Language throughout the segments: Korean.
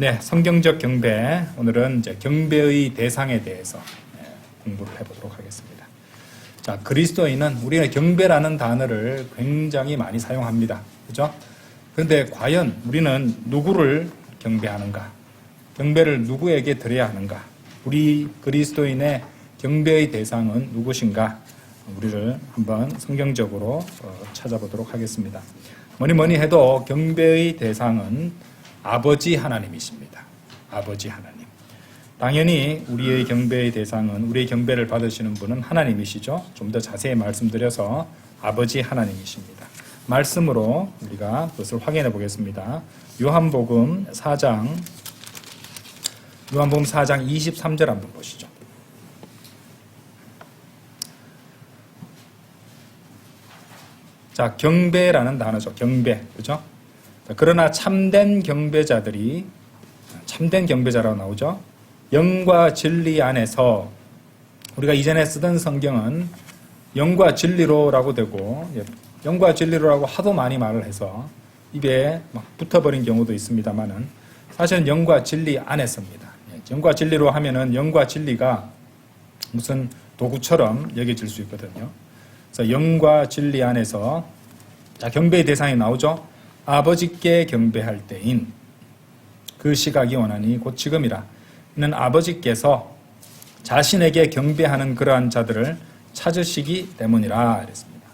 네, 성경적 경배. 오늘은 이제 경배의 대상에 대해서 공부를 해보도록 하겠습니다. 자, 그리스도인은 우리는 경배라는 단어를 굉장히 많이 사용합니다. 그죠? 그런데 과연 우리는 누구를 경배하는가? 경배를 누구에게 드려야 하는가? 우리 그리스도인의 경배의 대상은 누구신가? 우리를 한번 성경적으로 찾아보도록 하겠습니다. 뭐니 해도 경배의 대상은 아버지 하나님이십니다. 아버지 하나님. 당연히 우리의 경배의 대상은, 우리의 경배를 받으시는 분은 하나님이시죠. 좀 더 자세히 말씀드려서 아버지 하나님이십니다. 말씀으로 우리가 그것을 확인해 보겠습니다. 요한복음 4장 23절 한번 보시죠. 자, 경배라는 단어죠. 경배. 그죠? 그러나 참된 경배자들이, 참된 경배자라고 나오죠. 영과 진리 안에서, 우리가 이전에 쓰던 성경은 영과 진리로라고 되고, 영과 진리로라고 하도 많이 말을 해서 입에 막 붙어버린 경우도 있습니다만은, 사실은 영과 진리 안에서입니다. 영과 진리로 하면은 영과 진리가 무슨 도구처럼 여겨질 수 있거든요. 그래서 영과 진리 안에서, 자, 경배의 대상이 나오죠. 아버지께 경배할 때인 그 시각이 원하니 곧 지금이라. 이는 아버지께서 자신에게 경배하는 그러한 자들을 찾으시기 때문이라 그랬습니다.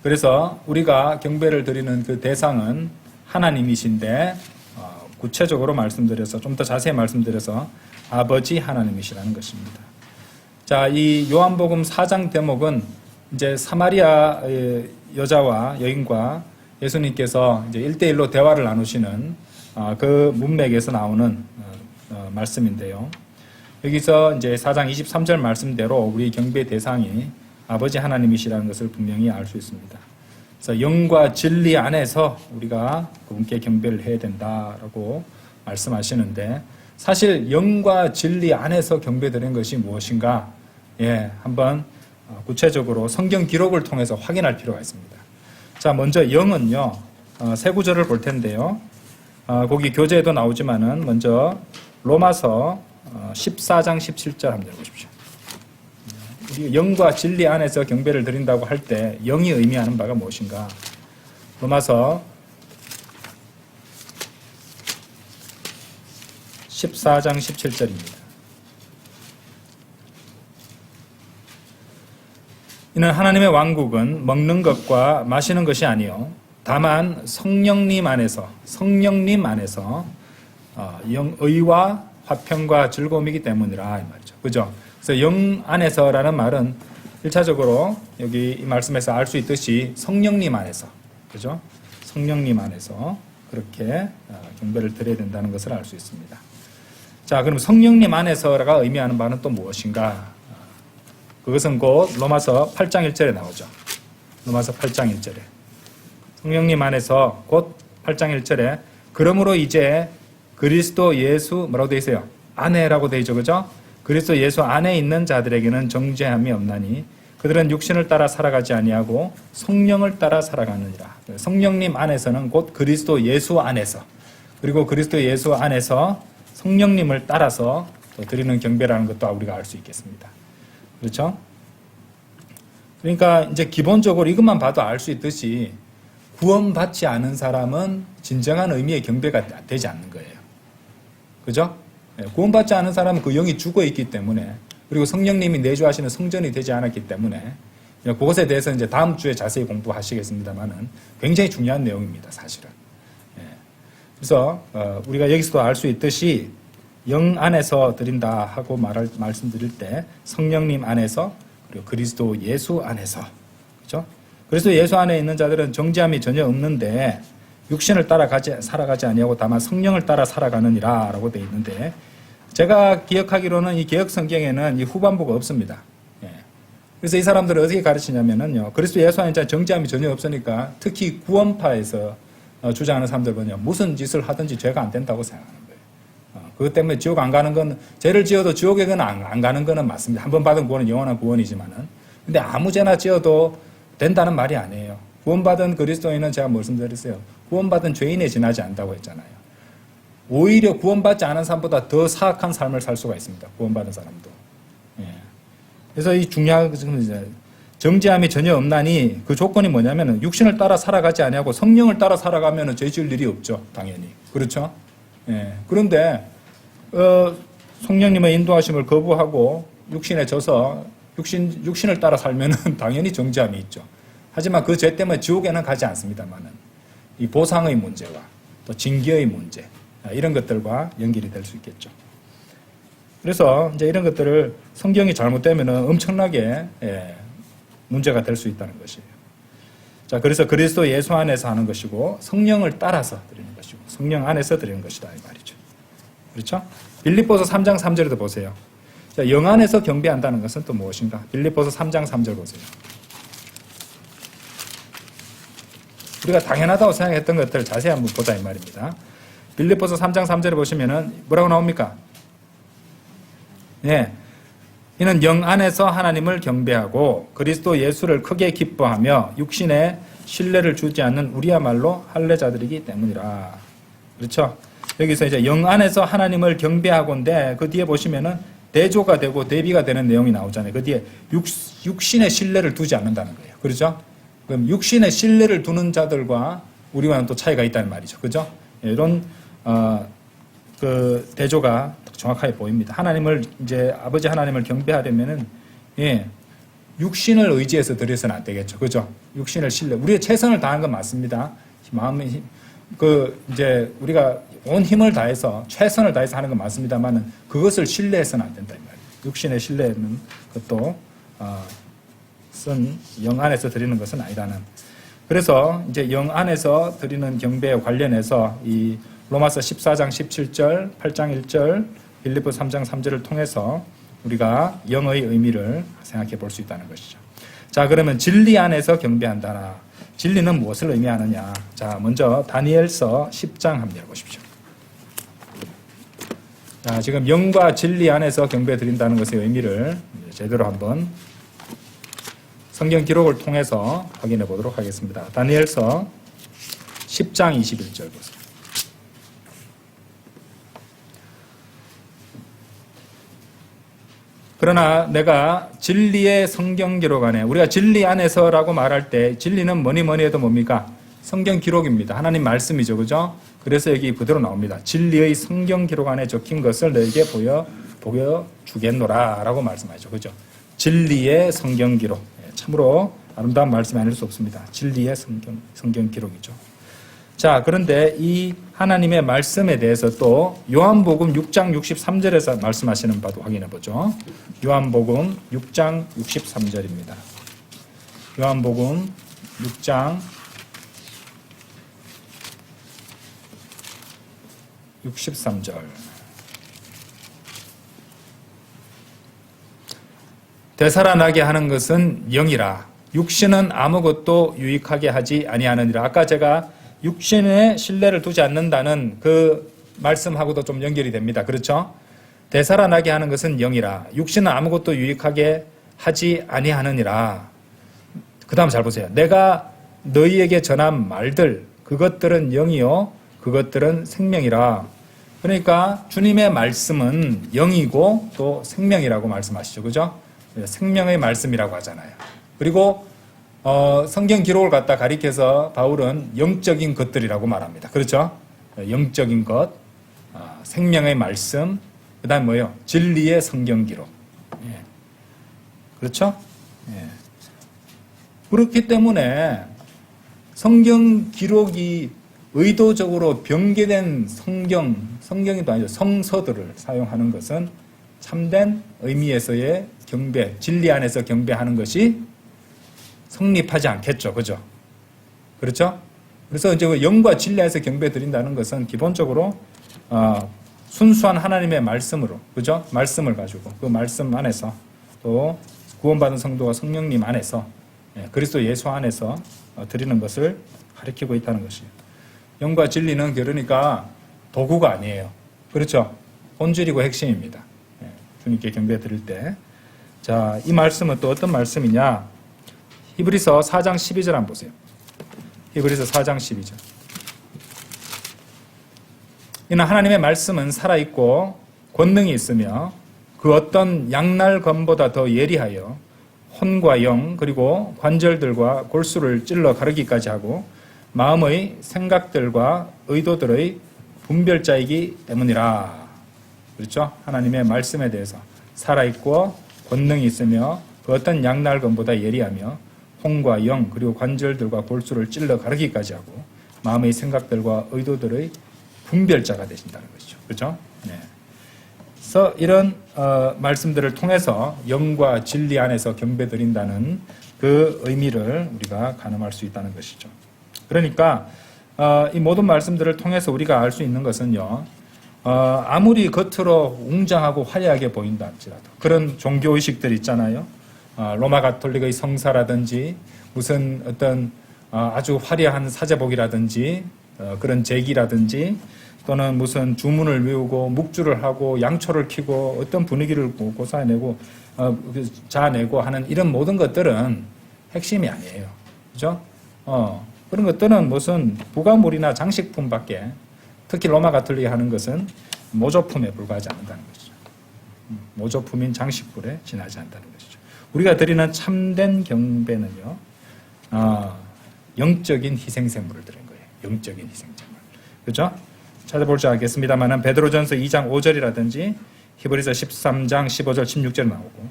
그래서 우리가 경배를 드리는 그 대상은 하나님이신데, 구체적으로 말씀드려서, 좀 더 자세히 말씀드려서 아버지 하나님이시라는 것입니다. 자, 이 요한복음 4장 대목은 이제 사마리아 여자와 여인과 예수님께서 이제 1대1로 대화를 나누시는 그 문맥에서 나오는 말씀인데요. 여기서 이제 4장 23절 말씀대로 우리 경배 대상이 아버지 하나님이시라는 것을 분명히 알 수 있습니다. 그래서 영과 진리 안에서 우리가 그분께 경배를 해야 된다라고 말씀하시는데, 사실 영과 진리 안에서 경배드리는 것이 무엇인가? 한번 구체적으로 성경 기록을 통해서 확인할 필요가 있습니다. 자, 먼저 영은요, 세 구절을 볼 텐데요. 거기 교재에도 나오지만은 먼저 로마서 14장 17절 한번 읽어보십시오. 우리 영과 진리 안에서 경배를 드린다고 할 때 영이 의미하는 바가 무엇인가? 로마서 14장 17절입니다. 이는 하나님의 왕국은 먹는 것과 마시는 것이 아니요 다만 성령님 안에서 의와 화평과 즐거움이기 때문이라 이 말이죠. 그죠? 그래서 영 안에서라는 말은 1차적으로 여기 이 말씀에서 알 수 있듯이 성령님 안에서, 그죠? 성령님 안에서 그렇게 경배를 드려야 된다는 것을 알 수 있습니다. 자, 그럼 성령님 안에서가 의미하는 바는 또 무엇인가? 그것은 곧 로마서 8장 1절에 나오죠. 로마서 8장 1절에. 성령님 안에서 곧 8장 1절에 그러므로 이제 그리스도 예수 뭐라고 되어 있어요? 안에라고 되어 있죠. 그죠? 그리스도 예수 안에 있는 자들에게는 정죄함이 없나니 그들은 육신을 따라 살아가지 아니하고 성령을 따라 살아가느니라. 성령님 안에서는 곧 그리스도 예수 안에서, 그리고 그리스도 예수 안에서 성령님을 따라서 드리는 경배라는 것도 우리가 알 수 있겠습니다. 그렇죠? 그러니까 이제 기본적으로 이것만 봐도 알 수 있듯이 구원받지 않은 사람은 진정한 의미의 경배가 되지 않는 거예요. 그죠? 구원받지 않은 사람은 그 영이 죽어 있기 때문에, 그리고 성령님이 내주하시는 성전이 되지 않았기 때문에, 그것에 대해서 이제 다음 주에 자세히 공부하시겠습니다만은 굉장히 중요한 내용입니다, 사실은. 그래서 우리가 여기서도 알 수 있듯이 영 안에서 드린다 하고 말씀드릴 때 성령님 안에서, 그리고 그리스도 예수 안에서, 그렇죠? 그리스도 예수 안에 있는 자들은 정죄함이 전혀 없는데 육신을 따라 살아가지 아니하고 다만 성령을 따라 살아가느니라라고 되어 있는데, 제가 기억하기로는 이 개역 성경에는 이 후반부가 없습니다. 그래서 이 사람들을 어떻게 가르치냐면은요, 그리스도 예수 안에 정죄함이 전혀 없으니까 특히 구원파에서 주장하는 사람들은요, 무슨 짓을 하든지 죄가 안 된다고 생각하는 거예요. 그것 때문에 지옥 안 가는 건, 죄를 지어도 지옥에는 안 가는 거는 맞습니다. 한 번 받은 구원은 영원한 구원이지만은. 근데 아무 죄나 지어도 된다는 말이 아니에요. 구원받은 그리스도인은 제가 말씀드렸어요. 구원받은 죄인에 지나지 않는다고 했잖아요. 오히려 구원받지 않은 사람보다 더 사악한 삶을 살 수가 있습니다. 구원받은 사람도. 예. 그래서 이 중요한 것은 이제 정죄함이 전혀 없나니 그 조건이 뭐냐면은 육신을 따라 살아가지 아니하고 성령을 따라 살아가면은 죄 지을 일이 없죠. 당연히. 그렇죠? 예. 그런데 성령님의 인도하심을 거부하고 육신에 져서 육신을 따라 살면은 당연히 정죄함이 있죠. 하지만 그 죄 때문에 지옥에는 가지 않습니다만은 이 보상의 문제와 또 징계의 문제 이런 것들과 연결이 될 수 있겠죠. 그래서 이제 이런 것들을 성경이 잘못되면은 엄청나게 문제가 될 수 있다는 것이에요. 자, 그래서 그리스도 예수 안에서 하는 것이고 성령을 따라서 드리는 것이고 성령 안에서 드리는 것이다 이 말이죠. 그렇죠? 빌립보서 3장 3절에도 보세요. 자, 영 안에서 경배한다는 것은 또 무엇인가? 빌립보서 3장 3절 보세요. 우리가 당연하다고 생각했던 것들을 자세히 한번 보자 이 말입니다. 빌립보서 3장 3절에 보시면은 뭐라고 나옵니까? 네. 이는 영 안에서 하나님을 경배하고 그리스도 예수를 크게 기뻐하며 육신에 신뢰를 주지 않는 우리야말로 할례자들이기 때문이라. 그렇죠? 여기서 이제 영 안에서 하나님을 경배하고인데 그 뒤에 보시면은 대조가 되고 대비가 되는 내용이 나오잖아요. 그 뒤에 육신에 신뢰를 두지 않는다는 거예요. 그렇죠? 그럼 육신에 신뢰를 두는 자들과 우리와는 또 차이가 있다는 말이죠. 그죠? 이런, 그 대조가 정확하게 보입니다. 하나님을, 이제 아버지 하나님을 경배하려면은, 육신을 의지해서 드려서는 안 되겠죠. 그죠? 육신을 신뢰. 우리의 최선을 다한 건 맞습니다. 마음의 이제 우리가 온 힘을 다해서, 최선을 다해서 하는 건 맞습니다만은 그것을 신뢰해서는 안 된다. 이 말이에요. 육신의 신뢰는 그것도, 영 안에서 드리는 것은 아니라는. 그래서 이제 영 안에서 드리는 경배에 관련해서 이 로마서 14장 17절, 8장 1절, 빌립보 3장 3절을 통해서 우리가 영의 의미를 생각해 볼 수 있다는 것이죠. 자, 그러면 진리 안에서 경배한다나. 진리는 무엇을 의미하느냐? 자, 먼저 다니엘서 10장 한번 열어보십시오. 자, 지금 영과 진리 안에서 경배 드린다는 것의 의미를 제대로 한번 성경 기록을 통해서 확인해 보도록 하겠습니다. 다니엘서 10장 21절 보세요. 그러나 내가 진리의 성경 기록 안에, 우리가 진리 안에서라고 말할 때 진리는 뭐니 해도 뭡니까? 성경 기록입니다. 하나님 말씀이죠. 그죠? 그래서 여기 그대로 나옵니다. 진리의 성경 기록 안에 적힌 것을 너에게 보여주겠노라 라고 말씀하죠. 그죠? 진리의 성경 기록. 참으로 아름다운 말씀이 아닐 수 없습니다. 진리의 성경 기록이죠. 자, 그런데 이 하나님의 말씀에 대해서 또 요한복음 6장 63절에서 말씀하시는 바도 확인해 보죠. 요한복음 6장 63절입니다. 요한복음 6장 63절. 되살아나게 하는 것은 영이라 육신은 아무것도 유익하게 하지 아니하느니라. 아까 제가 육신에 신뢰를 두지 않는다는 그 말씀하고도 좀 연결이 됩니다. 그렇죠? 되살아나게 하는 것은 영이라 육신은 아무것도 유익하게 하지 아니하느니라. 그 다음 잘 보세요. 내가 너희에게 전한 말들 그것들은 영이요 그것들은 생명이라. 그러니까 주님의 말씀은 영이고 또 생명이라고 말씀하시죠. 그죠? 생명의 말씀이라고 하잖아요. 그리고 성경 기록을 갖다 가리켜서 바울은 영적인 것들이라고 말합니다. 그렇죠? 영적인 것, 생명의 말씀, 그 다음 뭐예요? 진리의 성경 기록. 예. 그렇죠? 예. 그렇기 때문에 성경 기록이 의도적으로 변개된 성경이 또 아니죠. 성서들을 사용하는 것은 참된 의미에서의 경배, 진리 안에서 경배하는 것이 성립하지 않겠죠. 그죠? 그렇죠? 그래서 이제 영과 진리 안에서 경배 드린다는 것은 기본적으로, 순수한 하나님의 말씀으로, 그죠? 말씀을 가지고, 그 말씀 안에서 또 구원받은 성도가 성령님 안에서, 그리스도 예수 안에서 드리는 것을 가리키고 있다는 것이에요. 영과 진리는 그러니까 도구가 아니에요. 그렇죠? 본질이고 핵심입니다. 주님께 경배 드릴 때. 자, 이 말씀은 또 어떤 말씀이냐? 히브리서 4장 12절 한번 보세요. 히브리서 4장 12절. 이는 하나님의 말씀은 살아있고 권능이 있으며 그 어떤 양날검보다 더 예리하여 혼과 영 그리고 관절들과 골수를 찔러 가르기까지 하고 마음의 생각들과 의도들의 분별자이기 때문이라. 그렇죠? 하나님의 말씀에 대해서 살아있고 권능이 있으며 그 어떤 양날검보다 예리하며 혼과 영 그리고 관절들과 골수를 찔러 가르기까지 하고 마음의 생각들과 의도들의 분별자가 되신다는 것이죠. 그렇죠? 네. 그래서 이런 말씀들을 통해서 영과 진리 안에서 경배드린다는 그 의미를 우리가 가늠할 수 있다는 것이죠. 그러니까 이 모든 말씀들을 통해서 우리가 알 수 있는 것은요. 아무리 겉으로 웅장하고 화려하게 보인다 할지라도 그런 종교의식들 있잖아요. 로마 가톨릭의 성사라든지 무슨 어떤 아주 화려한 사제복이라든지 그런 제기라든지 또는 무슨 주문을 외우고 묵주를 하고 양초를 켜고 어떤 분위기를 고사내고 자아내고 하는 이런 모든 것들은 핵심이 아니에요. 그죠? 그런 것들은 무슨 부가물이나 장식품밖에 특히 로마 가톨릭이 하는 것은 모조품에 불과하지 않는다는 것이죠. 모조품인 장식물에 지나지 않는다는 것이죠. 우리가 드리는 참된 경배는요. 영적인 희생제물을 드린 거예요. 영적인 희생제물. 그렇죠? 찾아볼지 않겠습니다만 베드로전서 2장 5절이라든지 히브리서 13장 15절 16절 나오고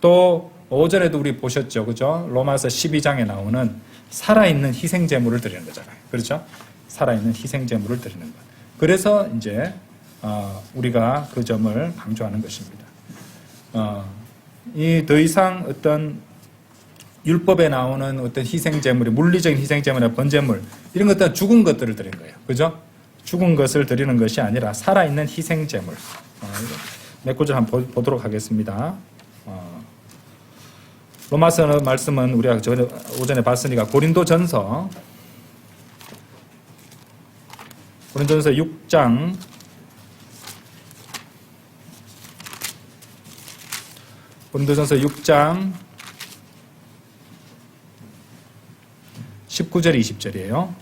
또 5절에도 우리 보셨죠. 그죠? 로마서 12장에 나오는 살아있는 희생제물을 드리는 거잖아요. 그렇죠? 살아있는 희생제물을 드리는 것. 그래서 이제 우리가 그 점을 강조하는 것입니다. 이 더 이상 어떤 율법에 나오는 어떤 희생제물이 물리적인 희생제물이나 번제물 이런 것들은 죽은 것들을 드리는 거예요. 그죠? 죽은 것을 드리는 것이 아니라 살아있는 희생제물. 몇 구절 한번 보도록 하겠습니다. 로마서 말씀은 우리가 오전에 봤으니까 고린도전서 6장 19절 20절이에요.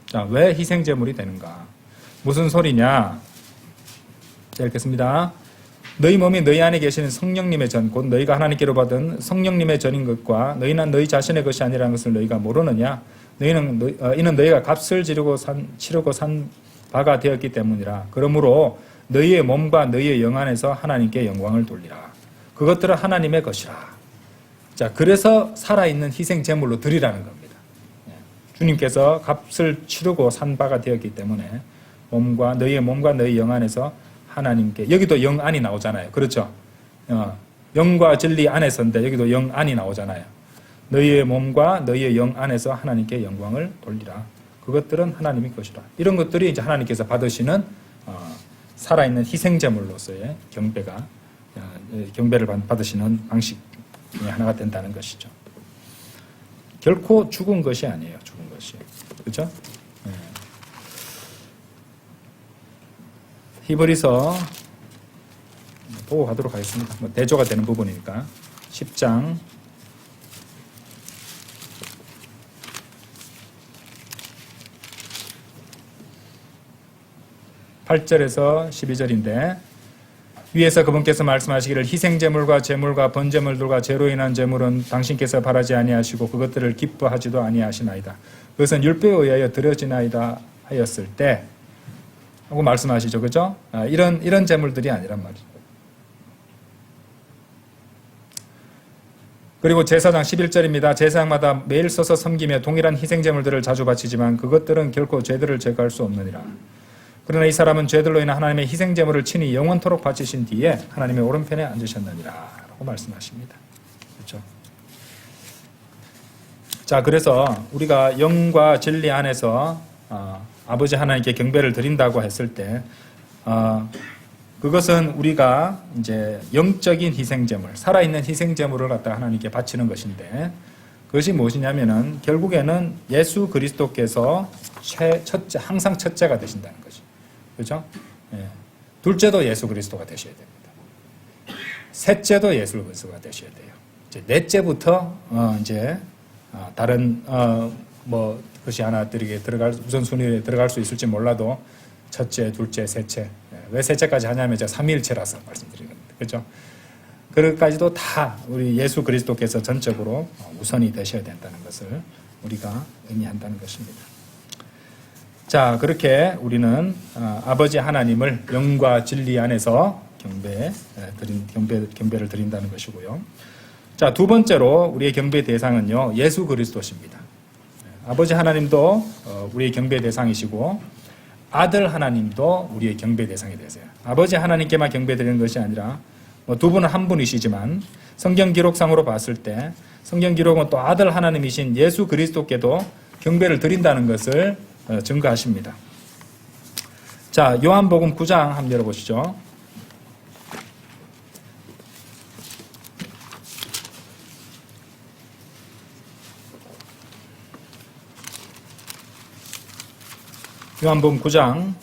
자, 왜 희생제물이 되는가? 무슨 소리냐? 자, 읽겠습니다. 너희 몸이 너희 안에 계시는 성령님의 전, 곧 너희가 하나님께로 받은 성령님의 전인 것과 너희는 너희 자신의 것이 아니라는 것을 너희가 모르느냐? 이는 너희가 값을 치르고 산 바가 되었기 때문이라. 그러므로 너희의 몸과 너희의 영 안에서 하나님께 영광을 돌리라. 그것들은 하나님의 것이라. 자, 그래서 살아있는 희생제물로 드리라는 겁니다. 주님께서 값을 치르고 산 바가 되었기 때문에 너희의 몸과 너희 영 안에서 하나님께, 여기도 영 안이 나오잖아요. 그렇죠? 영과 진리 안에서인데 여기도 영 안이 나오잖아요. 너희의 몸과 너희의 영 안에서 하나님께 영광을 돌리라. 그것들은 하나님의 것이라. 이런 것들이 이제 하나님께서 받으시는 살아있는 희생제물로서의 경배를 받으시는 방식 중에 하나가 된다는 것이죠. 결코 죽은 것이 아니에요. 죽은 것이. 그렇죠? 네. 히브리서 보고 가도록 하겠습니다. 대조가 되는 부분이니까 10장 8절에서 12절인데 위에서 그분께서 말씀하시기를 희생제물과 제물과 번제물들과 죄로 인한 제물은 당신께서 바라지 아니하시고 그것들을 기뻐하지도 아니하시나이다. 그것은 율법에 의하여 드려지나이다 하였을 때 하고 말씀하시죠. 그죠? 이런 제물들이 아니란 말이죠. 그리고 제사장 11절입니다. 제사장마다 매일 써서 섬기며 동일한 희생제물들을 자주 바치지만 그것들은 결코 죄들을 제거할 수 없느니라. 그러나 이 사람은 죄들로 인한 하나님의 희생제물을 친히 영원토록 바치신 뒤에 하나님의 오른편에 앉으셨느니라 라고 말씀하십니다. 그렇죠? 자, 그래서 우리가 영과 진리 안에서 아버지 하나님께 경배를 드린다고 했을 때 그것은 우리가 이제 영적인 희생제물, 살아있는 희생제물을 갖다가 하나님께 바치는 것인데 그것이 무엇이냐면은 결국에는 예수 그리스도께서 항상 첫째가 되신다는 거죠. 그렇죠? 예. 둘째도 예수 그리스도가 되셔야 됩니다. 셋째도 예수 그리스도가 되셔야 돼요. 이제 넷째부터 이제 다른 뭐 것이 하나 들어갈 우선순위에 들어갈 수 있을지 몰라도 첫째, 둘째, 셋째. 왜 셋째까지 하냐면 제가 삼위일체라서 말씀드리는 겁니다. 그렇죠? 그것까지도 다 우리 예수 그리스도께서 전적으로 우선이 되셔야 된다는 것을 우리가 의미한다는 것입니다. 자, 그렇게 우리는 아버지 하나님을 영과 진리 안에서 경배를 드린다는 것이고요. 자, 두 번째로 우리의 경배 대상은요, 예수 그리스도십니다. 아버지 하나님도 우리의 경배 대상이시고 아들 하나님도 우리의 경배 대상이 되세요. 아버지 하나님께만 경배드리는 것이 아니라 두 분은 한 분이시지만 성경 기록상으로 봤을 때 성경 기록은 또 아들 하나님이신 예수 그리스도께도 경배를 드린다는 것을 증거하십니다. 자, 요한복음 9장 한번 열어보시죠. 요한복음 9장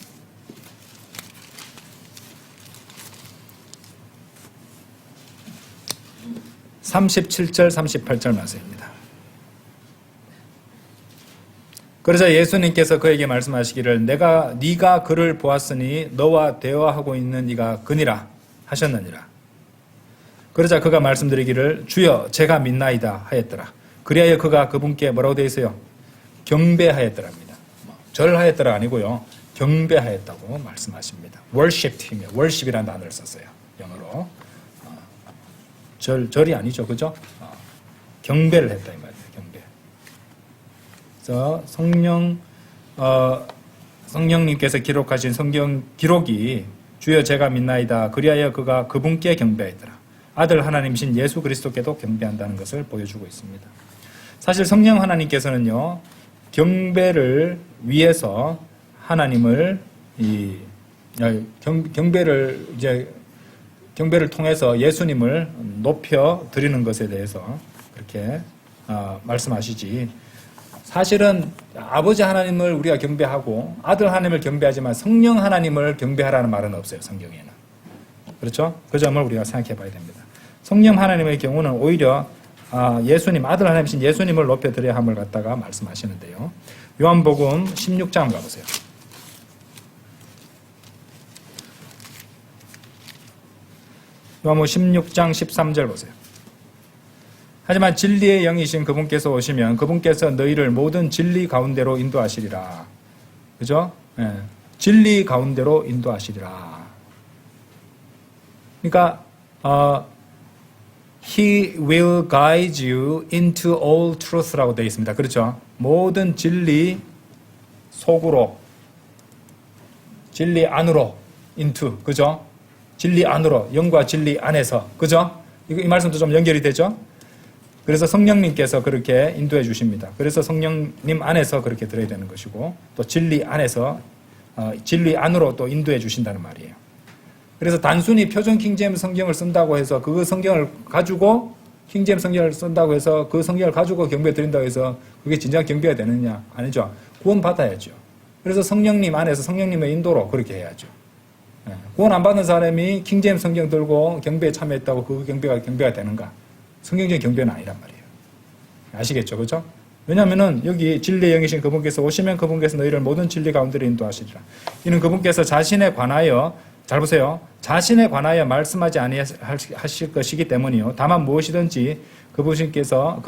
37절 38절 말씀입니다. 그러자 예수님께서 그에게 말씀하시기를 네가 그를 보았으니 너와 대화하고 있는 이가 그니라 하셨느니라. 그러자 그가 말씀드리기를 주여 제가 믿나이다 하였더라. 그리하여 그가 그분께 뭐라고 되어 있어요? 경배하였더랍니다. 절하였더라 아니고요. 경배하였다고 말씀하십니다. worshiped him. worship이라는 단어를 썼어요. 영어로. 절이 아니죠. 그죠? 경배를 했다 이 말이에요. 경배. 그래서 성령님께서 기록하신 성경 기록이 주여 제가 믿나이다. 그리하여 그가 그분께 경배하였더라. 아들 하나님이신 예수 그리스도께도 경배한다는 것을 보여주고 있습니다. 사실 성령 하나님께서는요. 경배를 위해서 하나님을 경배를 통해서 예수님을 높여 드리는 것에 대해서 그렇게 말씀하시지. 사실은 아버지 하나님을 우리가 경배하고 아들 하나님을 경배하지만 성령 하나님을 경배하라는 말은 없어요. 성경에는. 그렇죠? 그 점을 우리가 생각해 봐야 됩니다. 성령 하나님의 경우는 오히려 예수님, 아들 하나님이신 예수님을 높여드려야 함을 갖다가 말씀하시는데요. 요한복음 16장 가보세요. 요한복음 16장 13절 보세요. 하지만 진리의 영이신 그분께서 오시면 그분께서 너희를 모든 진리 가운데로 인도하시리라. 그죠? 네. 진리 가운데로 인도하시리라. 그러니까 He will guide you into all truth라고 되어 있습니다. 그렇죠? 모든 진리 속으로, 진리 안으로, into, 그죠? 진리 안으로, 영과 진리 안에서, 그죠? 이 말씀도 좀 연결이 되죠? 그래서 성령님께서 그렇게 인도해 주십니다. 그래서 성령님 안에서 그렇게 들어야 되는 것이고, 또 진리 안에서, 진리 안으로 또 인도해 주신다는 말이에요. 그래서 단순히 표준 킹제임스 성경을 쓴다고 해서 그 성경을 가지고 킹제임스 성경을 쓴다고 해서 그 성경을 가지고 경배 드린다고 해서 그게 진짜 경배가 되느냐? 아니죠. 구원 받아야죠. 그래서 성령님 안에서 성령님의 인도로 그렇게 해야죠. 구원 안 받는 사람이 킹제임스 성경 들고 경배에 참여했다고 그 경배가 되는가? 성경적인 경배는 아니란 말이에요. 아시겠죠? 그죠? 왜냐하면은 여기 진리의 영이신 그분께서 오시면 그분께서 너희를 모든 진리 가운데로 인도하시리라. 이는 그분께서 자신에 관하여 잘 보세요. 자신에 관하여 말씀하지 아니하실 것이기 때문이요. 다만 무엇이든지 그분께서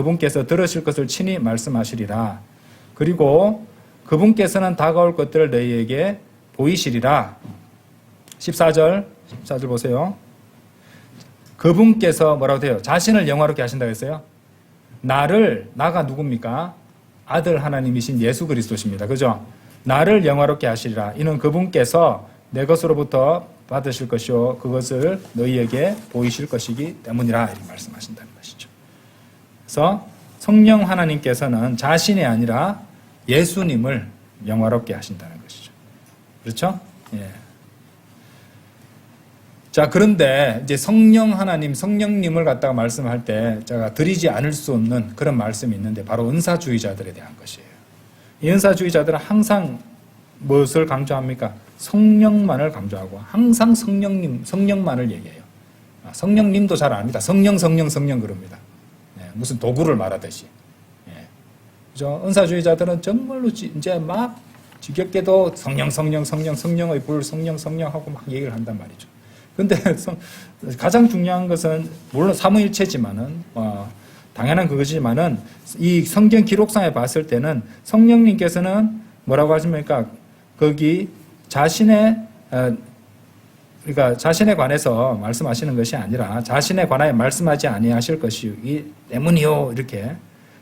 들으실 것을 친히 말씀하시리라. 그리고 그분께서는 다가올 것들을 너희에게 보이시리라. 14절 보세요. 그분께서 뭐라고 돼요? 자신을 영화롭게 하신다고 했어요. 나가 누굽니까? 아들 하나님이신 예수 그리스도십니다. 그죠? 나를 영화롭게 하시리라. 이는 그분께서 내 것으로부터 받으실 것이요 그것을 너희에게 보이실 것이기 때문이라 이렇게 말씀하신다는 것이죠. 그래서 성령 하나님께서는 자신이 아니라 예수님을 영화롭게 하신다는 것이죠. 그렇죠? 예. 자, 그런데 이제 성령 하나님, 성령님을 갖다가 말씀할 때 제가 드리지 않을 수 없는 그런 말씀이 있는데 바로 은사주의자들에 대한 것이에요. 이 은사주의자들은 항상 무엇을 강조합니까? 성령만을 강조하고 항상 성령만을 얘기해요. 성령님도 잘 안 합니다. 성령 그럽니다. 무슨 도구를 말하듯이. 예. 그죠? 은사주의자들은 정말로 이제 막 지겹게도 성령의 불, 성령하고 막 얘기를 한단 말이죠. 근데 가장 중요한 것은 물론 삼위일체지만은 당연한 그것이지만은 이 성경 기록상에 봤을 때는 성령님께서는 뭐라고 하십니까? 거기 그러니까 자신에 관해서 말씀하시는 것이 아니라 자신에 관하여 말씀하지 아니하실 것이기 때문이요.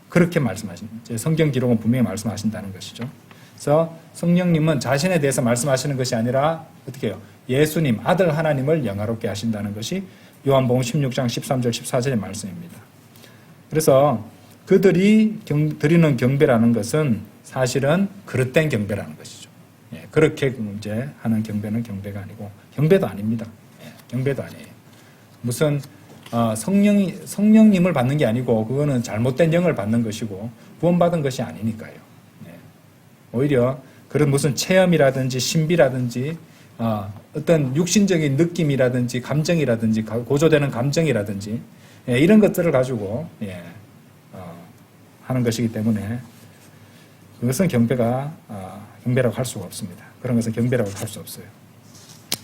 그렇게 말씀하신 성경 기록은 분명히 말씀하신다는 것이죠. 그래서 성령님은 자신에 대해서 말씀하시는 것이 아니라 어떻게 해요? 예수님, 아들 하나님을 영화롭게 하신다는 것이 요한복음 16장 13절 14절의 말씀입니다. 그래서 그들이 드리는 경배라는 것은 사실은 그릇된 경배라는 것이죠. 예, 그렇게 이제 하는 경배는 경배가 아니고 경배도 아닙니다. 예, 경배도 아니에요. 무슨 성령님을 받는 게 아니고 그거는 잘못된 영을 받는 것이고 구원받은 것이 아니니까요. 예, 오히려 그런 무슨 체험이라든지 신비라든지 어떤 육신적인 느낌이라든지 감정이라든지 고조되는 감정이라든지 이런 것들을 가지고 하는 것이기 때문에 그것은 경배라고 할 수가 없습니다. 그런 것은 경배라고 할 수 없어요.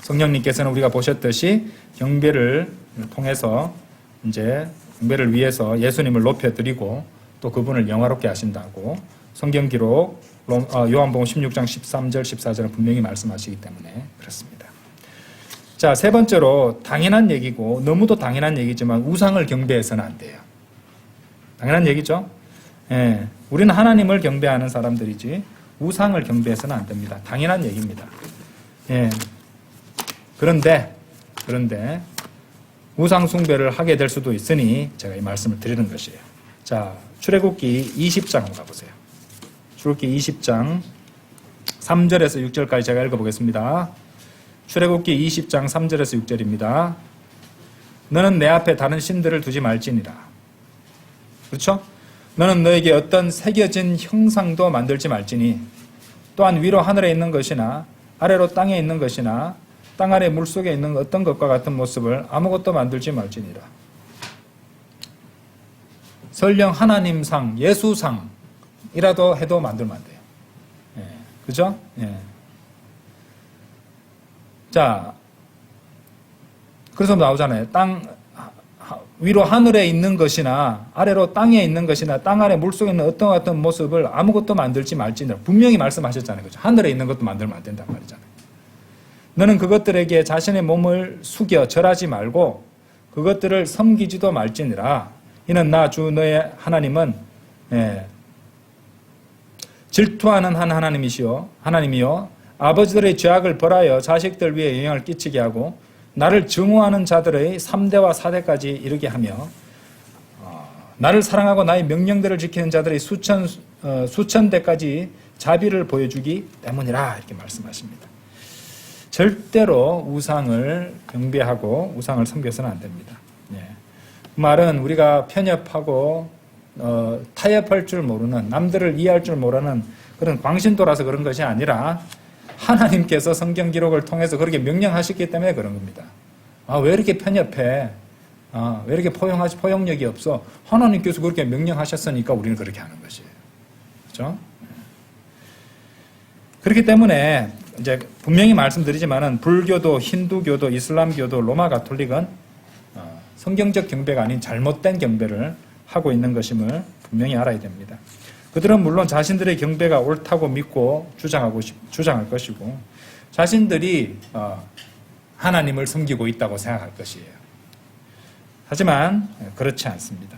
성령님께서는 우리가 보셨듯이 경배를 통해서 이제 경배를 위해서 예수님을 높여드리고 또 그분을 영화롭게 하신다고 성경 기록 요한복음 16장 13절 14절은 분명히 말씀하시기 때문에 그렇습니다. 자, 세 번째로 당연한 얘기고 너무도 당연한 얘기지만 우상을 경배해서는 안 돼요. 당연한 얘기죠. 예, 우리는 하나님을 경배하는 사람들이지 우상을 경배해서는 안 됩니다. 당연한 얘기입니다. 예, 그런데 우상 숭배를 하게 될 수도 있으니 제가 이 말씀을 드리는 것이에요. 자, 출애굽기 20장 한번 가보세요. 출애굽기 20장 3절에서 6절까지 제가 읽어보겠습니다. 출애굽기 20장 3절에서 6절입니다. 너는 내 앞에 다른 신들을 두지 말지니라. 그렇죠? 너는 너에게 어떤 새겨진 형상도 만들지 말지니 또한 위로 하늘에 있는 것이나 아래로 땅에 있는 것이나 땅 아래 물속에 있는 어떤 것과 같은 모습을 아무것도 만들지 말지니라. 설령 하나님상, 예수상이라도 해도 만들면 안 돼요. 예, 그죠? 예. 자, 그래서 나오잖아요. 위로 하늘에 있는 것이나 아래로 땅에 있는 것이나 땅 아래 물속에 있는 어떤 같은 모습을 아무것도 만들지 말지니라. 분명히 말씀하셨잖아요. 그죠? 하늘에 있는 것도 만들면 안 된단 말이잖아요. 너는 그것들에게 자신의 몸을 숙여 절하지 말고 그것들을 섬기지도 말지니라. 이는 나 주 너의 하나님은 질투하는 한 하나님이요 아버지들의 죄악을 벌하여 자식들 위에 영향을 끼치게 하고 나를 증오하는 자들의 3대와 4대까지 이르게 하며 나를 사랑하고 나의 명령들을 지키는 자들의 수천 대까지 자비를 보여주기 때문이라 이렇게 말씀하십니다. 절대로 우상을 경배하고 우상을 섬겨서는 안 됩니다. 그 말은 우리가 편협하고 타협할 줄 모르는 남들을 이해할 줄 모르는 그런 광신도라서 그런 것이 아니라 하나님께서 성경 기록을 통해서 그렇게 명령하셨기 때문에 그런 겁니다. 왜 이렇게 편협해? 왜 이렇게 포용력이 없어? 하나님께서 그렇게 명령하셨으니까 우리는 그렇게 하는 것이에요. 그렇죠? 그렇기 때문에 이제 분명히 말씀드리지만은 불교도, 힌두교도, 이슬람교도, 로마 가톨릭은 성경적 경배가 아닌 잘못된 경배를 하고 있는 것임을 분명히 알아야 됩니다. 그들은 물론 자신들의 경배가 옳다고 믿고 주장할 것이고 자신들이 하나님을 섬기고 있다고 생각할 것이에요. 하지만 그렇지 않습니다.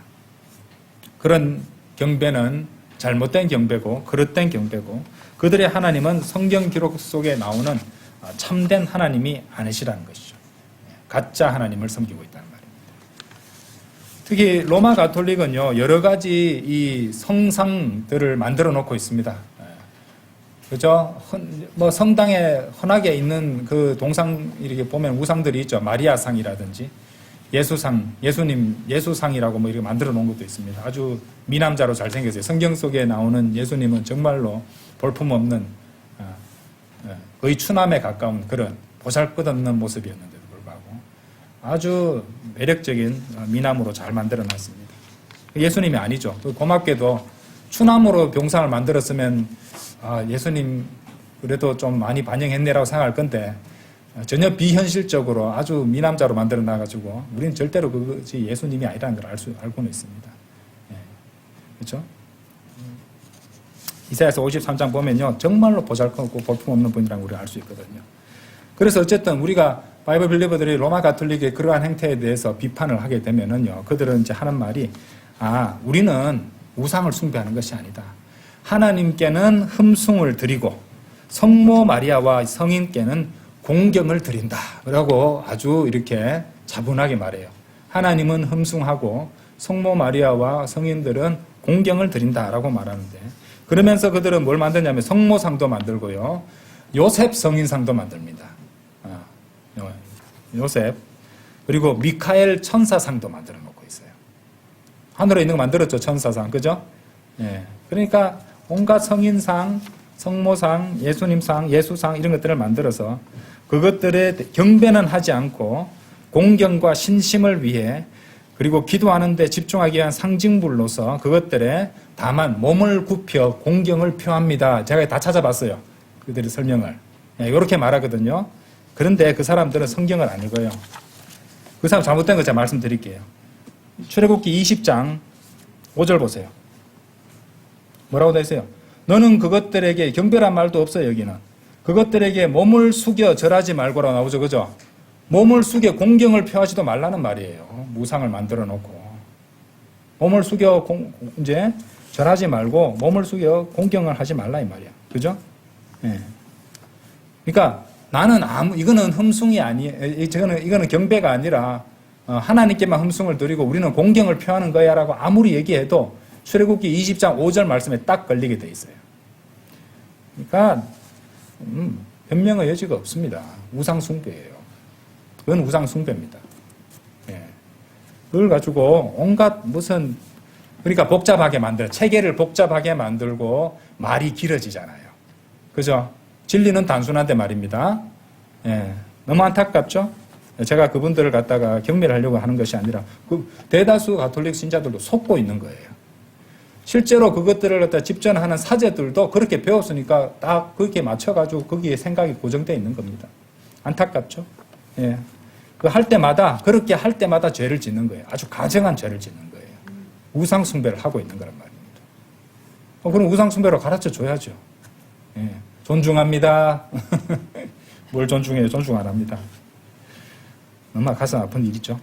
그런 경배는 잘못된 경배고 그릇된 경배고 그들의 하나님은 성경 기록 속에 나오는 참된 하나님이 아니시라는 것이죠. 가짜 하나님을 섬기고 있다는 말입니다. 특히 로마 가톨릭은요 여러 가지 이 성상들을 만들어 놓고 있습니다. 그죠? 뭐 성당에 흔하게 있는 그 동상 이렇게 보면 우상들이 있죠. 마리아상이라든지 예수상, 예수상이라고 뭐 이렇게 만들어 놓은 것도 있습니다. 아주 미남자로 잘생겼어요. 성경 속에 나오는 예수님은 정말로 볼품없는 거의 추남에 가까운 그런 보잘것없는 모습이었는데도 불구하고 아주 매력적인 미남으로 잘 만들어 놨습니다. 예수님이 아니죠. 고맙게도 추나무로 병상을 만들었으면 예수님 그래도 좀 많이 반영했네라고 생각할 건데 전혀 비현실적으로 아주 미남자로 만들어 놔가지고 우리는 절대로 그것이 예수님이 아니라는 걸 알고는 있습니다. 예. 그렇죠? 이사야서 53장 보면요, 정말로 보잘것없고 볼품없는 분이라는 걸 우리가 알 수 있거든요. 그래서 어쨌든 우리가 바이블 빌리버들이 로마 가톨릭의 그러한 행태에 대해서 비판을 하게 되면은요, 그들은 이제 하는 말이 우리는 우상을 숭배하는 것이 아니다. 하나님께는 흠숭을 드리고 성모 마리아와 성인께는 공경을 드린다. 라고 아주 이렇게 차분하게 말해요. 하나님은 흠숭하고 성모 마리아와 성인들은 공경을 드린다라고 말하는데, 그러면서 그들은 뭘 만드냐면 성모상도 만들고요, 요셉 성인상도 만듭니다. 요셉, 그리고 미카엘 천사상도 만들어 놓고 있어요. 하늘에 있는 거 만들었죠, 천사상. 그죠? 예. 그러니까 온갖 성인상, 성모상, 예수님상, 예수상 이런 것들을 만들어서 그것들에 경배는 하지 않고 공경과 신심을 위해, 그리고 기도하는 데 집중하기 위한 상징물로서 그것들에 다만 몸을 굽혀 공경을 표합니다. 제가 다 찾아봤어요. 그들의 설명을. 이렇게 말하거든요. 그런데 그 사람들은 성경을 안 읽어요. 그 사람 잘못된 거 제가 말씀드릴게요. 출애굽기 20장 5절 보세요. 뭐라고 되어 있어요? 너는 그것들에게, 경배란 말도 없어요, 여기는. 그것들에게 몸을 숙여 절하지 말고라고 나오죠, 그죠? 몸을 숙여 공경을 표하지도 말라는 말이에요. 무상을 만들어 놓고. 몸을 숙여 이제 절하지 말고 몸을 숙여 공경을 하지 말라 이 말이야. 그죠? 예. 그러니까 나는 이거는 흠숭이 아니에요. 이거는 경배가 아니라 하나님께만 흠숭을 드리고 우리는 공경을 표하는 거야 라고 아무리 얘기해도 출애굽기 20장 5절 말씀에 딱 걸리게 돼 있어요. 그러니까 변명의 여지가 없습니다. 우상숭배예요. 그건 우상숭배입니다. 예. 그걸 가지고 온갖 무슨, 그러니까 복잡하게 체계를 복잡하게 만들고 말이 길어지잖아요. 그죠? 진리는 단순한데 말입니다. 예. 너무 안타깝죠? 제가 그분들을 갖다가 경멸 하려고 하는 것이 아니라 대다수 가톨릭 신자들도 속고 있는 거예요. 실제로 그것들을 갖다 집전하는 사제들도 그렇게 배웠으니까 딱 그렇게 맞춰가지고 거기에 생각이 고정되어 있는 겁니다. 안타깝죠? 예. 그렇게 할 때마다 죄를 짓는 거예요. 아주 가정한 죄를 짓는 거예요. 우상숭배를 하고 있는 거란 말입니다. 그럼 우상숭배로 가르쳐 줘야죠. 예. 존중합니다. 뭘 존중해요? 존중 안 합니다. 너무 가슴 아픈 일이죠.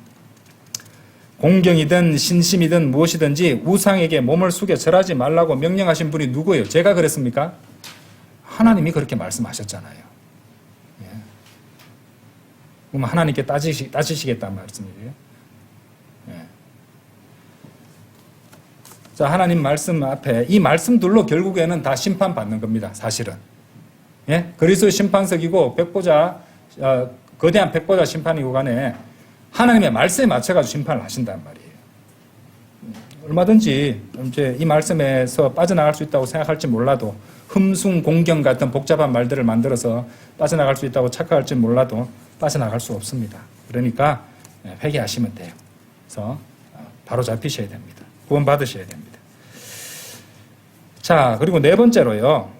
공경이든 신심이든 무엇이든지 우상에게 몸을 숙여 절하지 말라고 명령하신 분이 누구예요? 제가 그랬습니까? 하나님이 그렇게 말씀하셨잖아요. 예. 그럼 하나님께 따지시겠다는 말씀이에요. 예. 자, 하나님 말씀 앞에 이 말씀들로 결국에는 다 심판받는 겁니다. 사실은. 예? 그리스도의 심판석이고 거대한 백보자 심판이고 간에 하나님의 말씀에 맞춰가지고 심판을 하신단 말이에요. 얼마든지 이제 이 말씀에서 빠져나갈 수 있다고 생각할지 몰라도, 흠숭, 공경 같은 복잡한 말들을 만들어서 빠져나갈 수 있다고 착각할지 몰라도 빠져나갈 수 없습니다. 그러니까 회개하시면 돼요. 그래서 바로 잡히셔야 됩니다. 구원 받으셔야 됩니다. 자, 그리고 네 번째로요,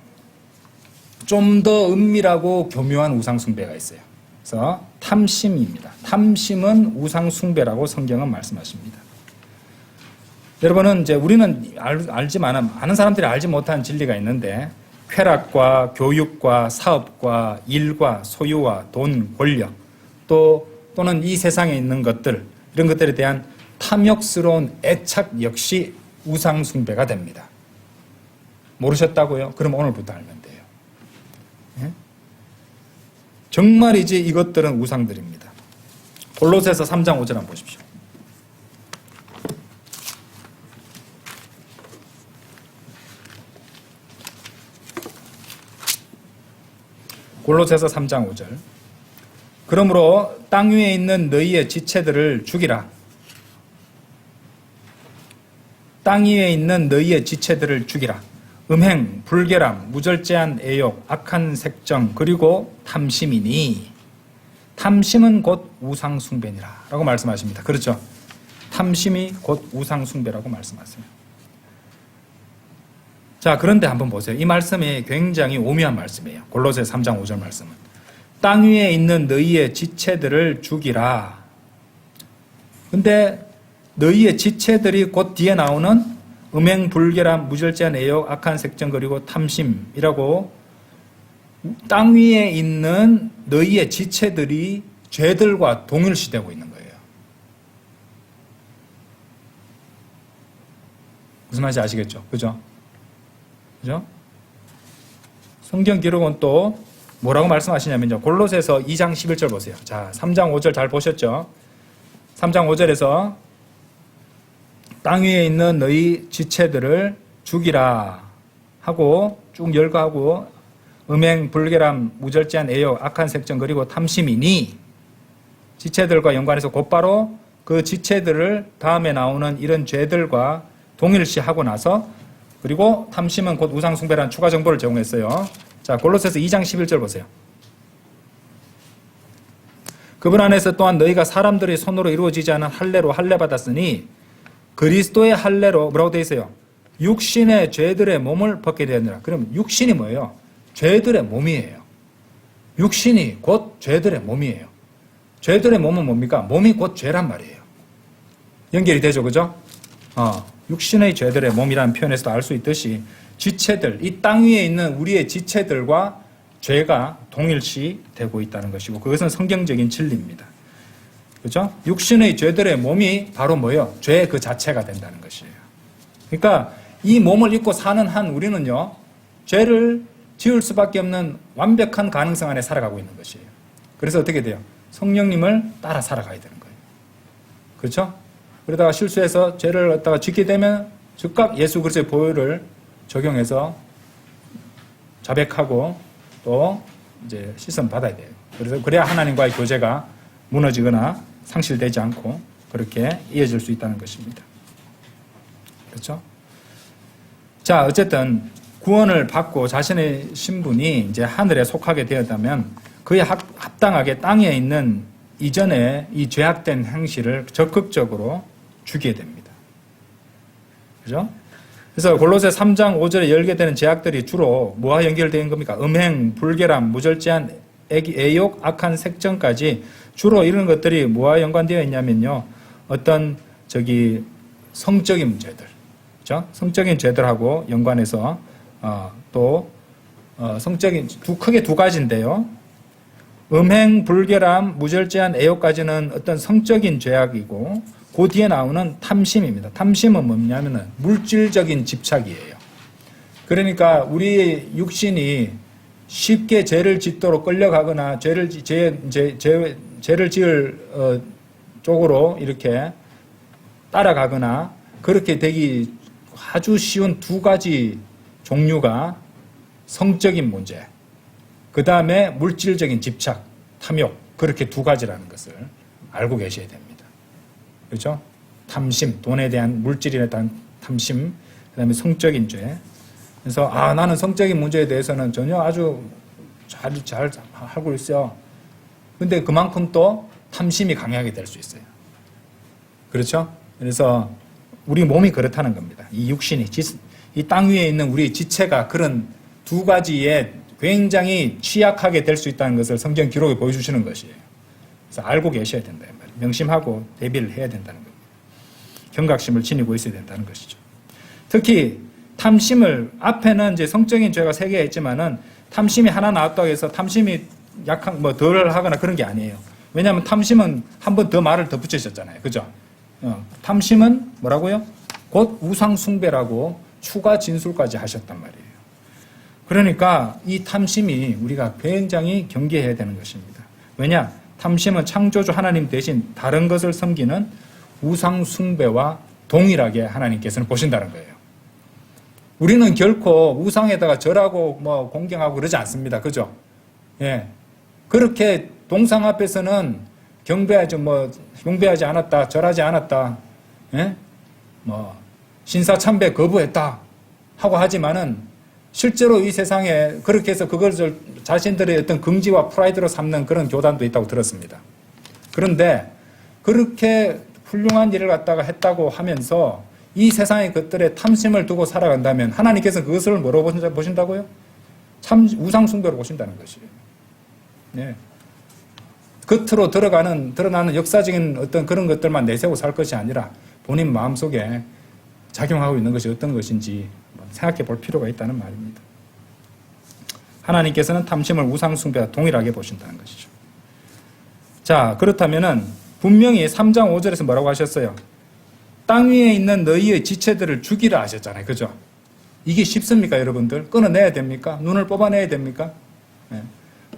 좀 더 은밀하고 교묘한 우상숭배가 있어요. 그래서 탐심입니다. 탐심은 우상숭배라고 성경은 말씀하십니다. 여러분은 이제 우리는 알지만 많은 사람들이 알지 못한 진리가 있는데, 쾌락과 교육과 사업과 일과 소유와 돈, 권력, 또는 이 세상에 있는 것들, 이런 것들에 대한 탐욕스러운 애착 역시 우상숭배가 됩니다. 모르셨다고요? 그럼 오늘부터 알면 돼요. 예? 정말이지 이것들은 우상들입니다. 골로새서 3장 5절 한번 보십시오. 골로새서 3장 5절. 그러므로 땅 위에 있는 너희의 지체들을 죽이라. 땅 위에 있는 너희의 지체들을 죽이라. 음행, 불결함, 무절제한 애욕, 악한 색정, 그리고 탐심이니. 탐심은 곧 우상숭배니라 라고 말씀하십니다. 그렇죠? 탐심이 곧 우상숭배라고 말씀하세요. 자, 그런데 한번 보세요. 이 말씀이 굉장히 오묘한 말씀이에요. 골로새 3장 5절 말씀은. 땅 위에 있는 너희의 지체들을 죽이라. 근데 너희의 지체들이 곧 뒤에 나오는 음행, 불결함, 무절제한 애욕, 악한 색정, 그리고 탐심이라고 땅 위에 있는 너희의 지체들이 죄들과 동일시되고 있는 거예요. 무슨 말인지 아시겠죠? 그죠? 그죠? 성경 기록은 또 뭐라고 말씀하시냐면요. 골로새서 2장 11절 보세요. 자, 3장 5절 잘 보셨죠? 3장 5절에서 땅 위에 있는 너희 지체들을 죽이라 하고 쭉 열거하고 음행, 불결함, 무절제한 애욕, 악한 색정, 그리고 탐심이니 지체들과 연관해서 곧바로 그 지체들을 다음에 나오는 이런 죄들과 동일시하고 나서 그리고 탐심은 곧 우상숭배라는 추가 정보를 제공했어요. 자, 골로새서 2장 11절 보세요. 그분 안에서 또한 너희가 사람들의 손으로 이루어지지 않은 할례로 할례받았으니 그리스도의 할례로 뭐라고 되어 있어요? 육신의 죄들의 몸을 벗게 되었느라. 그럼 육신이 뭐예요? 죄들의 몸이에요. 육신이 곧 죄들의 몸이에요. 죄들의 몸은 뭡니까? 몸이 곧 죄란 말이에요. 연결이 되죠, 그죠? 육신의 죄들의 몸이라는 표현에서도 알 수 있듯이 지체들, 이 땅 위에 있는 우리의 지체들과 죄가 동일시 되고 있다는 것이고 그것은 성경적인 진리입니다. 그렇죠? 육신의 죄들의 몸이 바로 뭐예요? 죄 그 자체가 된다는 것이에요. 그러니까 이 몸을 입고 사는 한 우리는요, 죄를 지을 수밖에 없는 완벽한 가능성 안에 살아가고 있는 것이에요. 그래서 어떻게 돼요? 성령님을 따라 살아가야 되는 거예요. 그렇죠? 그러다가 실수해서 죄를 갖다가 짓게 되면 즉각 예수 그리스도의 보혈을 적용해서 자백하고 또 이제 씻음 받아야 돼요. 그래서 그래야 하나님과의 교제가 무너지거나 상실되지 않고 그렇게 이어질 수 있다는 것입니다. 그렇죠? 자, 어쨌든 구원을 받고 자신의 신분이 이제 하늘에 속하게 되었다면 그에 합당하게 땅에 있는 이전에 이 죄악된 행실을 적극적으로 죽이게 됩니다. 그죠? 그래서 골로새 3장 5절에 열게 되는 죄악들이 주로 뭐와 연결되는 겁니까? 음행, 불결함, 무절제한 애욕, 악한 색정까지 주로 이런 것들이 뭐와 연관되어 있냐면요. 어떤 성적인 문제들, 그죠? 성적인 죄들하고 연관해서 성적인 크게 두 가지인데요. 음행, 불결함, 무절제한 애욕까지는 어떤 성적인 죄악이고 그 뒤에 나오는 탐심입니다. 탐심은 뭐냐면은 물질적인 집착이에요. 그러니까 우리의 육신이 쉽게 죄를 짓도록 끌려가거나 죄를 지을 쪽으로 이렇게 따라가거나 그렇게 되기 아주 쉬운 두 가지 종류가 성적인 문제, 그 다음에 물질적인 집착, 탐욕, 그렇게 두 가지라는 것을 알고 계셔야 됩니다. 그렇죠? 탐심, 돈에 대한 물질에 대한 탐심, 그 다음에 성적인 죄. 그래서 나는 성적인 문제에 대해서는 전혀 아주 잘 하고 있어요. 근데 그만큼 또 탐심이 강하게 될 수 있어요. 그렇죠? 그래서 우리 몸이 그렇다는 겁니다. 이 육신이, 이 땅 위에 있는 우리 지체가 그런 두 가지에 굉장히 취약하게 될 수 있다는 것을 성경 기록에 보여주시는 것이에요. 그래서 알고 계셔야 된다. 명심하고 대비를 해야 된다는 겁니다. 경각심을 지니고 있어야 된다는 것이죠. 특히 탐심을 앞에는 이제 성적인 죄가 3개 있지만은 탐심이 하나 나왔다고 해서 탐심이 약한 덜 하거나 그런 게 아니에요. 왜냐하면 탐심은 한 번 더 말을 더 붙이셨잖아요. 그죠? 탐심은 뭐라고요? 곧 우상숭배라고 추가 진술까지 하셨단 말이에요. 그러니까 이 탐심이 우리가 굉장히 경계해야 되는 것입니다. 왜냐? 탐심은 창조주 하나님 대신 다른 것을 섬기는 우상숭배와 동일하게 하나님께서는 보신다는 거예요. 우리는 결코 우상에다가 절하고 공경하고 그러지 않습니다. 그죠? 예. 그렇게 동상 앞에서는 경배하지 않았다, 절하지 않았다, 예? 신사참배 거부했다 하고 하지만은 실제로 이 세상에 그렇게 해서 그것을 자신들의 어떤 긍지와 프라이드로 삼는 그런 교단도 있다고 들었습니다. 그런데 그렇게 훌륭한 일을 갖다가 했다고 하면서 이 세상의 것들에 탐심을 두고 살아간다면 하나님께서 그것을 뭐로 보신다고요? 참 우상숭배로 보신다는 것이에요. 네. 겉으로 드러나는 역사적인 어떤 그런 것들만 내세우고 살 것이 아니라 본인 마음속에 작용하고 있는 것이 어떤 것인지 생각해 볼 필요가 있다는 말입니다. 하나님께서는 탐심을 우상숭배와 동일하게 보신다는 것이죠. 자, 그렇다면은 분명히 3장 5절에서 뭐라고 하셨어요? 땅 위에 있는 너희의 지체들을 죽이라 하셨잖아요. 그죠? 이게 쉽습니까, 여러분들? 끊어내야 됩니까? 눈을 뽑아내야 됩니까? 네.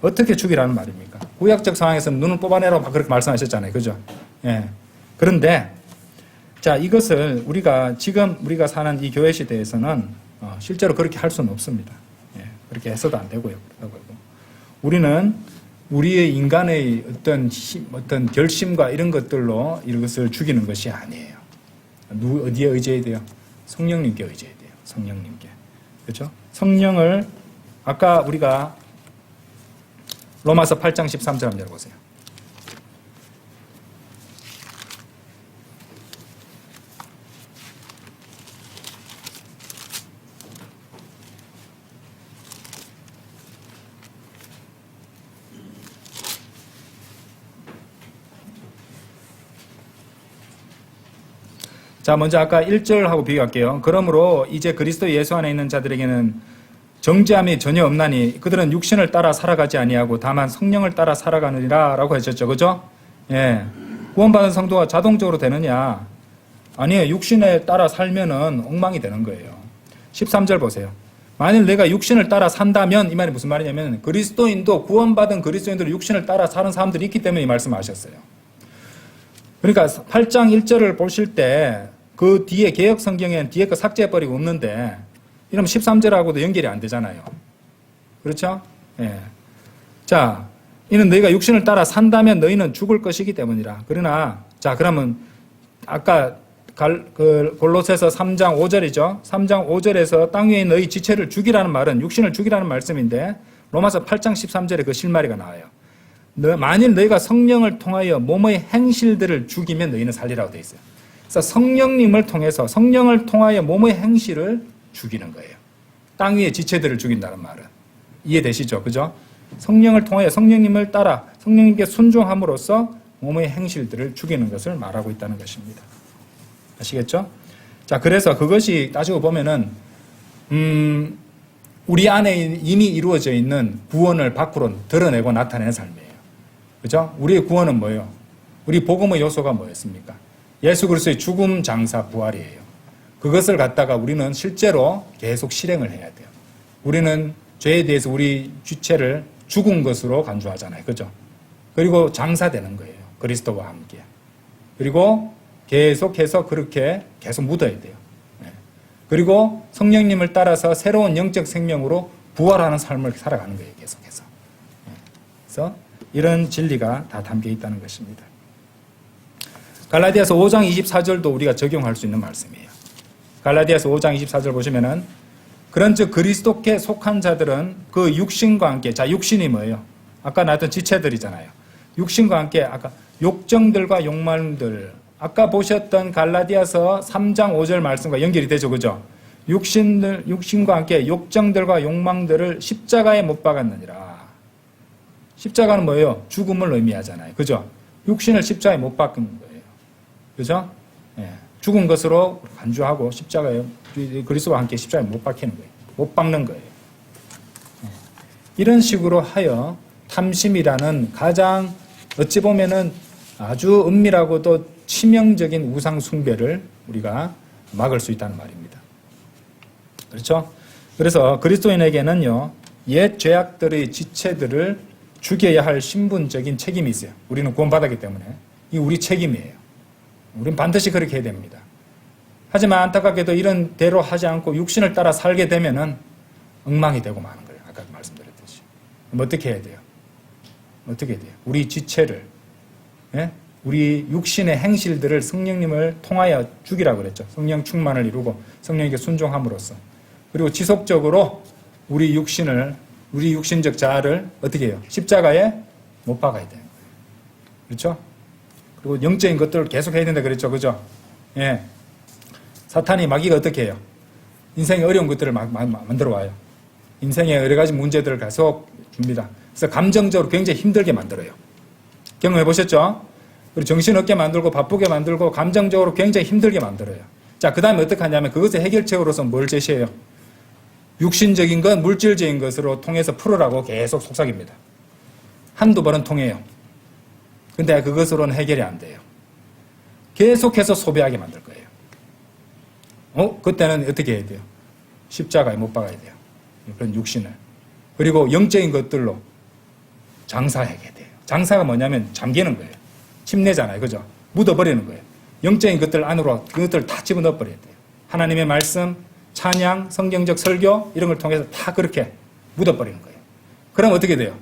어떻게 죽이라는 말입니까? 구약적 상황에서는 눈을 뽑아내라고 그렇게 말씀하셨잖아요. 그죠? 예. 그런데, 자, 이것을 지금 우리가 사는 이 교회 시대에서는 실제로 그렇게 할 수는 없습니다. 예. 그렇게 해서도 안 되고요. 우리는 우리의 인간의 어떤 결심과 이런 것들로 이것을 죽이는 것이 아니에요. 어디에 의지해야 돼요? 성령님께 의지해야 돼요. 성령님께. 그렇죠? 성령을 아까 우리가 로마서 8장 13절 한번 열어보세요. 자, 먼저 아까 1절하고 비교할게요. 그러므로 이제 그리스도 예수 안에 있는 자들에게는 정죄함이 전혀 없나니 그들은 육신을 따라 살아가지 아니하고 다만 성령을 따라 살아가느니라 라고 하셨죠. 그죠? 예. 구원받은 성도가 자동적으로 되느냐? 아니에요. 육신에 따라 살면은 엉망이 되는 거예요. 13절 보세요. 만일 내가 육신을 따라 산다면 이 말이 무슨 말이냐면 구원받은 그리스도인들은 육신을 따라 사는 사람들이 있기 때문에 이 말씀을 하셨어요. 그러니까 8장 1절을 보실 때 그 뒤에 개역 성경에는 뒤에 거 삭제해버리고 없는데 이러면 13절하고도 연결이 안 되잖아요. 그렇죠? 예. 자, 이는 너희가 육신을 따라 산다면 너희는 죽을 것이기 때문이라. 그러나, 자, 그러면 아까 골로새서 3장 5절이죠. 3장 5절에서 땅 위에 너희 지체를 죽이라는 말은 육신을 죽이라는 말씀인데 로마서 8장 13절에 그 실마리가 나와요. 만일 너희가 성령을 통하여 몸의 행실들을 죽이면 너희는 살리라고 되어 있어요. 그래서 성령을 통하여 몸의 행실을 죽이는 거예요. 땅 위의 지체들을 죽인다는 말은. 이해되시죠? 그죠? 성령을 통하여 성령님을 따라 성령님께 순종함으로써 몸의 행실들을 죽이는 것을 말하고 있다는 것입니다. 아시겠죠? 자, 그래서 그것이 따지고 보면은, 우리 안에 이미 이루어져 있는 구원을 밖으로 드러내고 나타내는 삶이에요. 그죠? 우리의 구원은 뭐예요? 우리 복음의 요소가 뭐였습니까? 예수 그리스도의 죽음, 장사, 부활이에요. 그것을 갖다가 우리는 실제로 계속 실행을 해야 돼요. 우리는 죄에 대해서 우리 주체를 죽은 것으로 간주하잖아요. 그죠? 그리고 장사되는 거예요. 그리스도와 함께. 그리고 계속해서 그렇게 계속 묻어야 돼요. 그리고 성령님을 따라서 새로운 영적 생명으로 부활하는 삶을 살아가는 거예요. 계속해서. 그래서 이런 진리가 다 담겨 있다는 것입니다. 갈라디아서 5장 24절도 우리가 적용할 수 있는 말씀이에요. 갈라디아서 5장 24절 보시면은 그런즉 그리스도께 속한 자들은 그 육신과 함께, 자, 육신이 뭐예요? 아까 나왔던 지체들이잖아요. 육신과 함께 아까 욕정들과 욕망들, 아까 보셨던 갈라디아서 3장 5절 말씀과 연결이 되죠. 그죠? 육신과 함께 욕정들과 욕망들을 십자가에 못 박았느니라. 십자가는 뭐예요? 죽음을 의미하잖아요. 그죠? 육신을 십자가에 못 박은 거예요. 그죠? 예. 죽은 것으로 간주하고 십자가에 그리스도와 함께 십자가에 못 박히는 거예요. 못 박는 거예요. 예. 이런 식으로 하여 탐심이라는 가장 어찌 보면은 아주 은밀하고도 치명적인 우상 숭배를 우리가 막을 수 있다는 말입니다. 그렇죠? 그래서 그리스도인에게는요, 옛 죄악들의 지체들을 죽여야 할 신분적인 책임이 있어요. 우리는 구원받았기 때문에. 이 우리 책임이에요. 우리는 반드시 그렇게 해야 됩니다. 하지만 안타깝게도 이런 대로 하지 않고 육신을 따라 살게 되면은 엉망이 되고 마는 거예요. 아까 말씀드렸듯이. 그럼 어떻게 해야 돼요? 어떻게 해야 돼요? 우리 지체를, 예? 우리 육신의 행실들을 성령님을 통하여 죽이라고 그랬죠. 성령 충만을 이루고 성령에게 순종함으로써. 그리고 지속적으로 우리 육신적 자아를 어떻게 해요? 십자가에 못 박아야 돼요. 그렇죠? 그리고 영적인 것들을 계속 해야 된다 그랬죠. 그죠? 예. 사탄이 마귀가 어떻게 해요? 인생의 어려운 것들을 만들어 와요. 인생의 여러 가지 문제들을 계속 줍니다. 그래서 감정적으로 굉장히 힘들게 만들어요. 경험해 보셨죠? 그리고 정신없게 만들고 바쁘게 만들고 감정적으로 굉장히 힘들게 만들어요. 자, 그 다음에 어떻게 하냐면 그것의 해결책으로서 뭘 제시해요? 육신적인 것, 물질적인 것으로 통해서 풀으라고 계속 속삭입니다. 한두 번은 통해요. 근데 그것으로는 해결이 안 돼요. 계속해서 소비하게 만들 거예요. 그때는 어떻게 해야 돼요? 십자가에 못 박아야 돼요. 그런 육신을. 그리고 영적인 것들로 장사하게 돼요. 장사가 뭐냐면 잠기는 거예요. 침내잖아요. 그죠? 묻어버리는 거예요. 영적인 것들 안으로 그것들을 다 집어넣어 버려야 돼요. 하나님의 말씀, 찬양, 성경적 설교 이런 걸 통해서 다 그렇게 묻어버리는 거예요. 그럼 어떻게 돼요?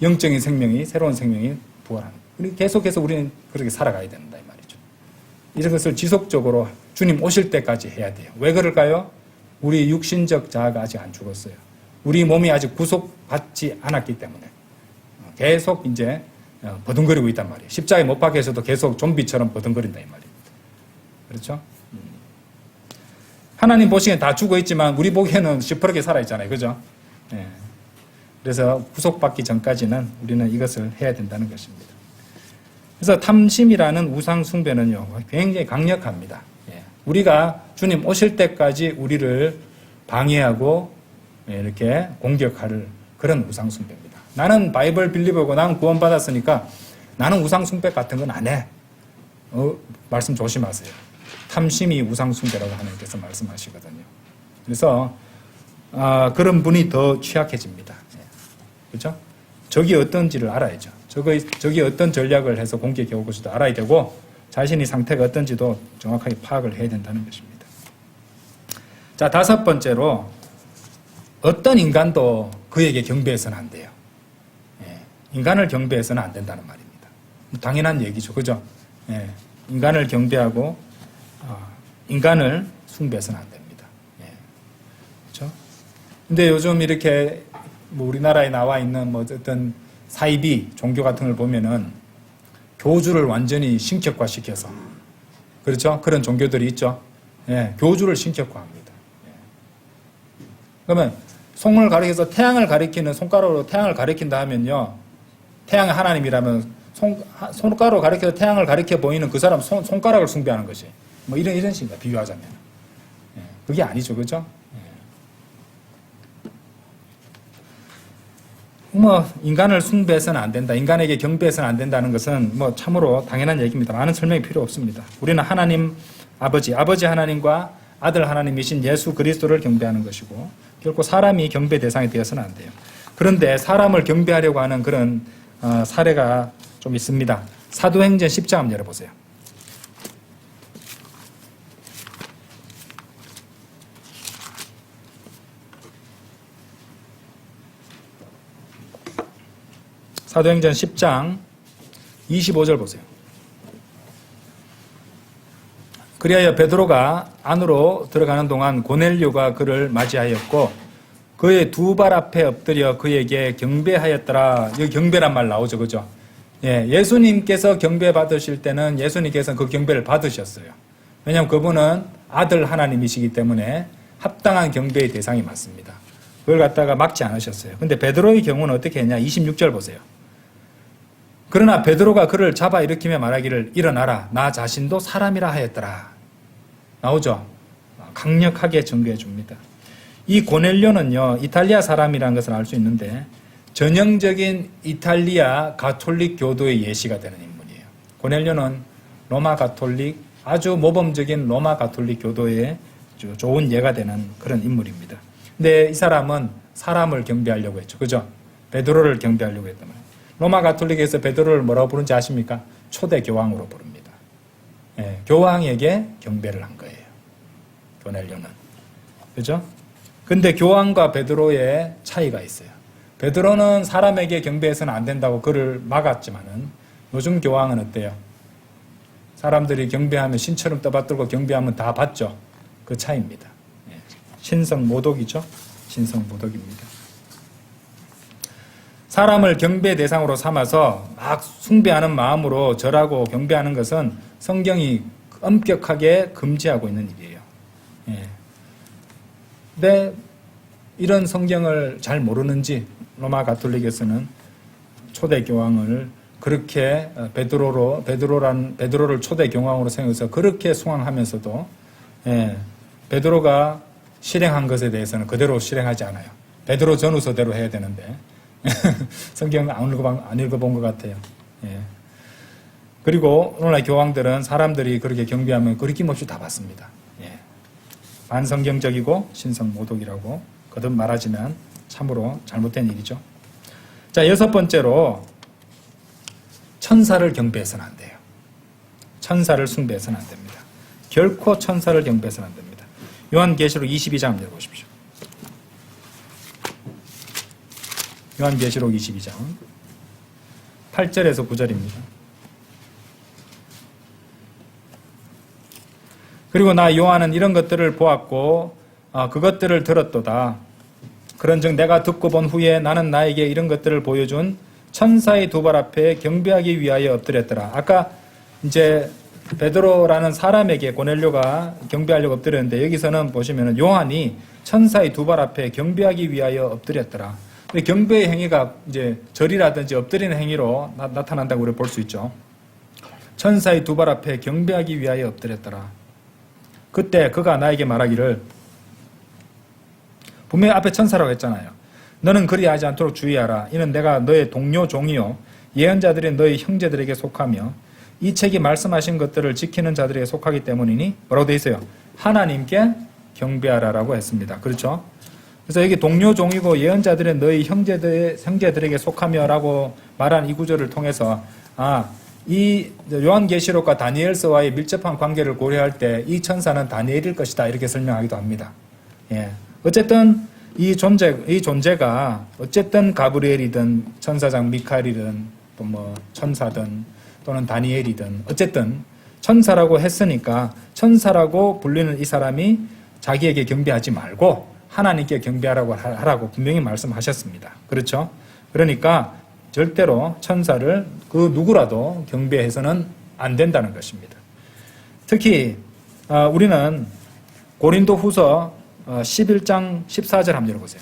영적인 생명이, 새로운 생명이 부활하는 거예요. 계속해서 우리는 그렇게 살아가야 된다 이 말이죠. 이런 것을 지속적으로 주님 오실 때까지 해야 돼요. 왜 그럴까요? 우리 육신적 자아가 아직 안 죽었어요. 우리 몸이 아직 구속받지 않았기 때문에 계속 이제 버둥거리고 있단 말이에요. 십자가에 못 박혀서도 계속 좀비처럼 버둥거린다 이 말입니다. 그렇죠? 하나님 보시기엔 다 죽어 있지만 우리 보기에는 시퍼렇게 살아있잖아요. 그죠? 예. 그래서 구속받기 전까지는 우리는 이것을 해야 된다는 것입니다. 그래서 탐심이라는 우상 숭배는요, 굉장히 강력합니다. 예. 우리가 주님 오실 때까지 우리를 방해하고 이렇게 공격할 그런 우상 숭배입니다. 나는 바이블 빌리버고 나는 구원받았으니까 나는 우상 숭배 같은 건 안 해. 말씀 조심하세요. 탐심이 우상 숭배라고 하나님께서 말씀하시거든요. 그래서 그런 분이 더 취약해집니다. 그렇죠? 적이 어떤지를 알아야죠. 적이 어떤 전략을 해서 공격해 올 것인지도 알아야 되고 자신의 상태가 어떤지도 정확하게 파악을 해야 된다는 것입니다. 자, 다섯 번째로 어떤 인간도 그에게 경배해서는 안 돼요. 예, 인간을 경배해서는 안 된다는 말입니다. 당연한 얘기죠. 그죠? 예, 인간을 경배하고 인간을 숭배해서는 안 됩니다. 예, 그렇죠? 근데 요즘 이렇게 뭐 우리나라에 나와 있는 뭐 어떤 사이비 종교 같은 걸 보면은 교주를 완전히 신격화시켜서 그렇죠? 그런 종교들이 있죠. 예, 교주를 신격화합니다. 예. 그러면 송을 가리켜서 태양을 가리키는 손가락으로 태양을 가리킨다 하면요, 태양이 하나님이라면 손가락으로 가리켜서 태양을 가리켜 보이는 그 사람 손가락을 숭배하는 것이 뭐 이런 식입니다. 비유하자면. 예, 그게 아니죠, 그죠? 뭐 인간을 숭배해서는 안 된다, 인간에게 경배해서는 안 된다는 것은 뭐 참으로 당연한 얘기입니다. 많은 설명이 필요 없습니다. 우리는 하나님 아버지 하나님과 아들 하나님이신 예수 그리스도를 경배하는 것이고 결코 사람이 경배 대상이 되어서는 안 돼요. 그런데 사람을 경배하려고 하는 그런 사례가 좀 있습니다. 사도행전 10장 한번 열어보세요. 사도행전 10장 25절 보세요. 그리하여 베드로가 안으로 들어가는 동안 고넬료가 그를 맞이하였고 그의 두 발 앞에 엎드려 그에게 경배하였더라. 여기 경배란 말 나오죠. 그죠? 예, 예수님께서 경배 받으실 때는 예수님께서는 그 경배를 받으셨어요. 왜냐하면 그분은 아들 하나님이시기 때문에 합당한 경배의 대상이 맞습니다. 그걸 갖다가 막지 않으셨어요. 근데 베드로의 경우는 어떻게 했냐? 26절 보세요. 그러나 베드로가 그를 잡아 일으키며 말하기를 일어나라, 나 자신도 사람이라 하였더라. 나오죠? 강력하게 전개해 줍니다. 이 고넬료는요, 이탈리아 사람이라는 것을 알 수 있는데 전형적인 이탈리아 가톨릭 교도의 예시가 되는 인물이에요. 고넬료는 로마 가톨릭, 아주 모범적인 로마 가톨릭 교도의 좋은 예가 되는 그런 인물입니다. 근데 이 사람은 사람을 경배하려고 했죠. 그죠? 베드로를 경배하려고 했단 말이에요. 로마 가톨릭에서 베드로를 뭐라고 부르는지 아십니까? 초대 교황으로 부릅니다. 예, 교황에게 경배를 한 거예요. 고넬료는. 그죠? 근데 교황과 베드로의 차이가 있어요. 베드로는 사람에게 경배해서는 안 된다고 그를 막았지만은 요즘 교황은 어때요? 사람들이 경배하면 신처럼 떠받들고 경배하면 다 받죠. 그 차이입니다. 신성모독이죠. 신성모독입니다. 사람을 경배 대상으로 삼아서 막 숭배하는 마음으로 절하고 경배하는 것은 성경이 엄격하게 금지하고 있는 일이에요. 예. 근데 이런 성경을 잘 모르는지 로마 가톨릭에서는 초대 교황을 그렇게 베드로를 초대 교황으로 생각해서 그렇게 숭앙하면서도 베드로가 실행한 것에 대해서는 그대로 실행하지 않아요. 베드로 전후서대로 해야 되는데 성경 안 읽어본 것 같아요. 예. 그리고 오늘날 교황들은 사람들이 그렇게 경배하면 거리낌없이 다 받습니다. 예. 반성경적이고 신성모독이라고 거듭 말하지만 참으로 잘못된 일이죠. 자, 6번째로 천사를 경배해서는 안 돼요. 천사를 숭배해서는 안 됩니다. 결코 천사를 경배해서는 안 됩니다. 요한계시록 22장 열어보십시오. 요한계시록 22장 8절에서 9절입니다. 그리고 나 요한은 이런 것들을 보았고 그것들을 들었도다. 그런즉 내가 듣고 본 후에 나는 나에게 이런 것들을 보여준 천사의 두 발 앞에 경배하기 위하여 엎드렸더라. 아까 이제 베드로라는 사람에게 고넬료가 경배하려고 엎드렸는데 여기서는 보시면 요한이 천사의 두 발 앞에 경배하기 위하여 엎드렸더라. 경배의 행위가 이제 절이라든지 엎드리는 행위로 나타난다고 우리가 볼 수 있죠. 천사의 두 발 앞에 경배하기 위하여 엎드렸더라. 그때 그가 나에게 말하기를, 분명히 앞에 천사라고 했잖아요. 너는 그리하지 않도록 주의하라. 이는 내가 너의 동료 종이요 예언자들이 너의 형제들에게 속하며 이 책이 말씀하신 것들을 지키는 자들에게 속하기 때문이니 뭐라고 되어 있어요? 하나님께 경배하라라고 했습니다. 그렇죠? 그래서 여기 동료 종이고 예언자들은 너희 형제들에게 속하며라고 말한 이 구절을 통해서 이 요한계시록과 다니엘서와의 밀접한 관계를 고려할 때 이 천사는 다니엘일 것이다 이렇게 설명하기도 합니다. 예. 어쨌든 이 존재가 어쨌든 가브리엘이든 천사장 미카엘이든 또 뭐 천사든 또는 다니엘이든 어쨌든 천사라고 했으니까 천사라고 불리는 이 사람이 자기에게 경배하지 말고 하나님께 경배하라고 분명히 말씀하셨습니다. 그렇죠? 그러니까 절대로 천사를 그 누구라도 경배해서는 안 된다는 것입니다. 특히 우리는 고린도 후서 11장 14절 한번 열어보세요.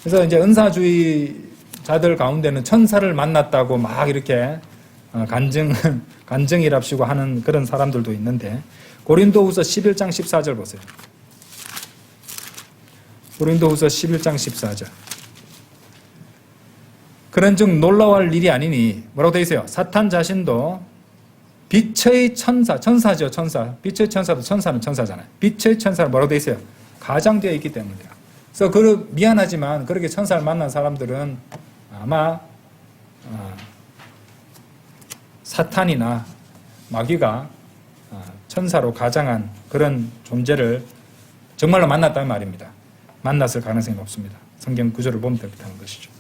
그래서 이제 은사주의자들 가운데는 천사를 만났다고 막 이렇게 간증이랍시고 하는 그런 사람들도 있는데 고린도후서 11장 14절 보세요. 고린도후서 11장 14절. 그런즉 놀라워할 일이 아니니 뭐라고 되어 있어요? 사탄 자신도 빛의 천사죠, 천사. 빛의 천사도 천사는 천사잖아요. 빛의 천사는 뭐라고 되어 있어요? 가장되어 있기 때문이다. 그래서 미안하지만 그렇게 천사를 만난 사람들은 아마 사탄이나 마귀가 천사로 가장한 그런 존재를 정말로 만났다는 말입니다. 만났을 가능성이 높습니다. 성경 구절을 보면 그렇다는 것이죠.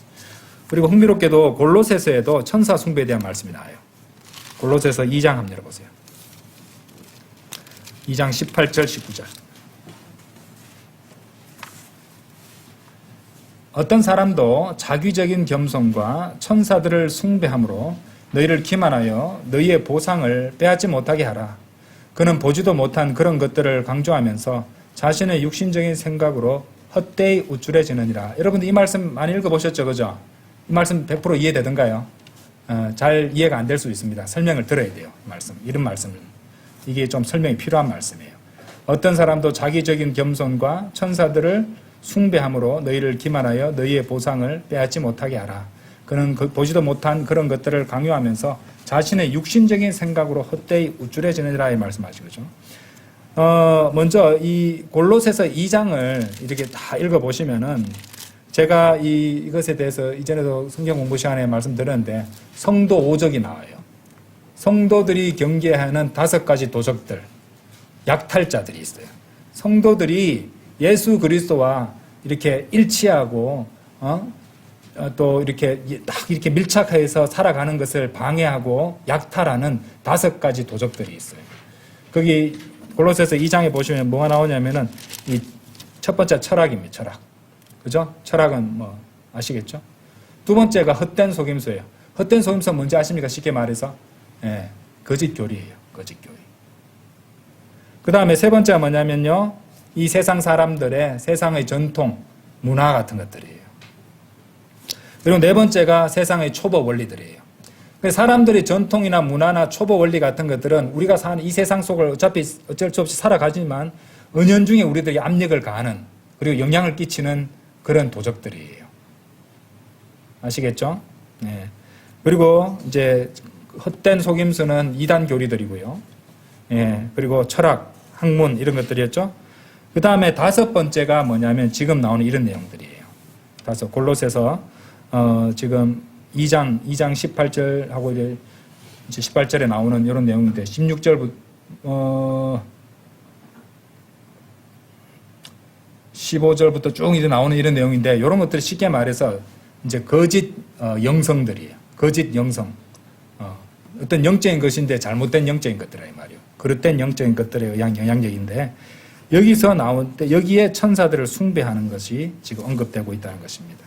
그리고 흥미롭게도 골로새서에도 천사 숭배에 대한 말씀이 나와요. 골로새서 2장 한번 열어보세요. 2장 18절 19절. 어떤 사람도 자기적인 겸손과 천사들을 숭배함으로 너희를 기만하여 너희의 보상을 빼앗지 못하게 하라. 그는 보지도 못한 그런 것들을 강조하면서 자신의 육신적인 생각으로 헛되이 우쭐해지느니라. 여러분들 이 말씀 많이 읽어보셨죠? 그죠? 이 말씀 100% 이해되던가요? 잘 이해가 안 될 수 있습니다. 설명을 들어야 돼요. 이 말씀. 이런 말씀은. 이게 좀 설명이 필요한 말씀이에요. 어떤 사람도 자기적인 겸손과 천사들을 숭배함으로 너희를 기만하여 너희의 보상을 빼앗지 못하게 하라. 그는 보지도 못한 그런 것들을 강요하면서 자신의 육신적인 생각으로 헛되이 우쭐해지느니라 이 말씀하시죠. 먼저 이 골로새서 2장을 이렇게 다 읽어보시면은 제가 이것에 대해서 이전에도 성경 공부 시간에 말씀드렸는데 성도 오적이 나와요. 성도들이 경계하는 5가지 도적들, 약탈자들이 있어요. 성도들이 예수 그리스도와 이렇게 일치하고 또 이렇게 딱 이렇게 밀착해서 살아가는 것을 방해하고 약탈하는 5가지 도적들이 있어요. 거기 골로새서 2장에 보시면 뭐가 나오냐면은 이 첫 번째 철학입니다. 철학. 그죠? 철학은 뭐 아시겠죠? 두 번째가 헛된 속임수예요. 헛된 속임수 뭔지 아십니까? 쉽게 말해서 예, 거짓 교리예요. 거짓 교리. 그 다음에 세 번째가 뭐냐면요, 이 세상 사람들의 세상의 전통, 문화 같은 것들이에요. 그리고 네 번째가 세상의 초보 원리들이에요. 사람들이 전통이나 문화나 초보 원리 같은 것들은 우리가 사는 이 세상 속을 어차피 어쩔 수 없이 살아가지만 은연중에 우리들이 압력을 가하는, 그리고 영향을 끼치는 그런 도적들이에요. 아시겠죠? 네. 그리고 이제 헛된 속임수는 이단 교리들이고요. 예. 그리고 철학, 학문 이런 것들이었죠. 그 다음에 다섯 번째가 뭐냐면 지금 나오는 이런 내용들이에요. 골로새서 지금 2장 18절하고 이제 18절에 나오는 이런 내용인데 16절부터 15절부터 쭉 이제 나오는 이런 내용인데, 이런 것들이 쉽게 말해서 이제 거짓 영성들이에요. 거짓 영성. 어떤 영적인 것인데 잘못된 영적인 것들이란 말이에요. 그릇된 영적인 것들에 의한 영향력인데, 여기서 나올 때 여기에 천사들을 숭배하는 것이 지금 언급되고 있다는 것입니다.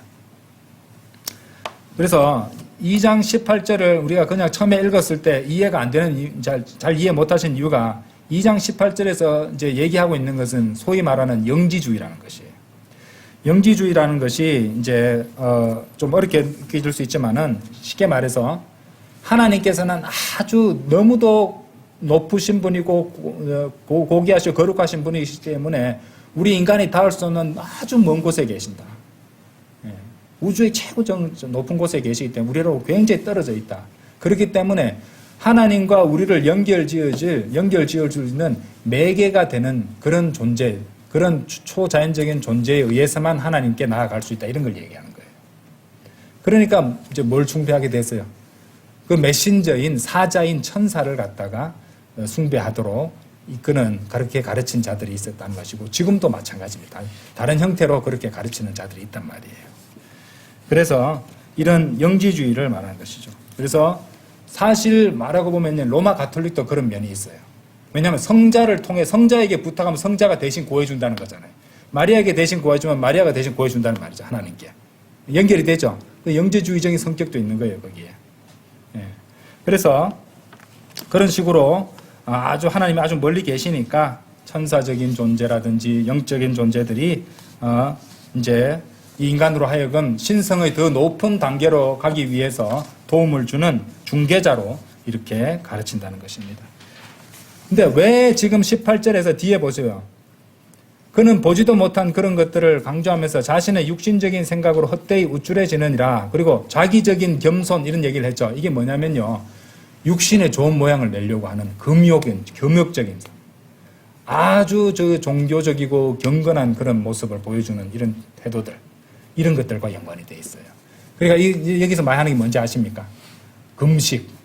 그래서 2장 18절을 우리가 그냥 처음에 읽었을 때 이해가 안 되는, 잘 이해 못 하신 이유가 2장 18절에서 이제 얘기하고 있는 것은 소위 말하는 영지주의라는 것이에요. 영지주의라는 것이 이제 좀 어렵게 느껴질 수 있지만은 쉽게 말해서 하나님께서는 아주 너무도 높으신 분이고 고귀하시고 거룩하신 분이시기 때문에 우리 인간이 닿을 수 없는 아주 먼 곳에 계신다. 우주의 최고 높은 곳에 계시기 때문에 우리로 굉장히 떨어져 있다. 그렇기 때문에 하나님과 우리를 연결 지을 수 있는 매개가 되는 그런 존재, 그런 초자연적인 존재에 의해서만 하나님께 나아갈 수 있다. 이런 걸 얘기하는 거예요. 그러니까 이제 뭘 숭배하게 됐어요? 그 메신저인 사자인 천사를 갖다가 숭배하도록 이끄는, 그렇게 가르친 자들이 있었다는 것이고, 지금도 마찬가지입니다. 다른 형태로 그렇게 가르치는 자들이 있단 말이에요. 그래서 이런 영지주의를 말하는 것이죠. 그래서 사실 말하고 보면 로마 가톨릭도 그런 면이 있어요. 왜냐하면 성자를 통해 성자에게 부탁하면 성자가 대신 구해준다는 거잖아요. 마리아에게 대신 구해주면 마리아가 대신 구해준다는 말이죠. 하나님께. 연결이 되죠. 그 영지주의적인 성격도 있는 거예요. 거기에. 예. 그래서 그런 식으로 아주 하나님이 아주 멀리 계시니까 천사적인 존재라든지 영적인 존재들이 이제 이 인간으로 하여금 신성의 더 높은 단계로 가기 위해서 도움을 주는 중개자로 이렇게 가르친다는 것입니다. 근데 왜 지금 18절에서 뒤에 보세요. 그는 보지도 못한 그런 것들을 강조하면서 자신의 육신적인 생각으로 헛되이 우쭐해지느니라. 그리고 자기적인 겸손 이런 얘기를 했죠. 이게 뭐냐면요, 육신의 좋은 모양을 내려고 하는 금욕적인 아주 종교적이고 경건한 그런 모습을 보여주는 이런 태도들, 이런 것들과 연관이 되어 있어요. 그러니까 여기서 말하는 게 뭔지 아십니까? 금식.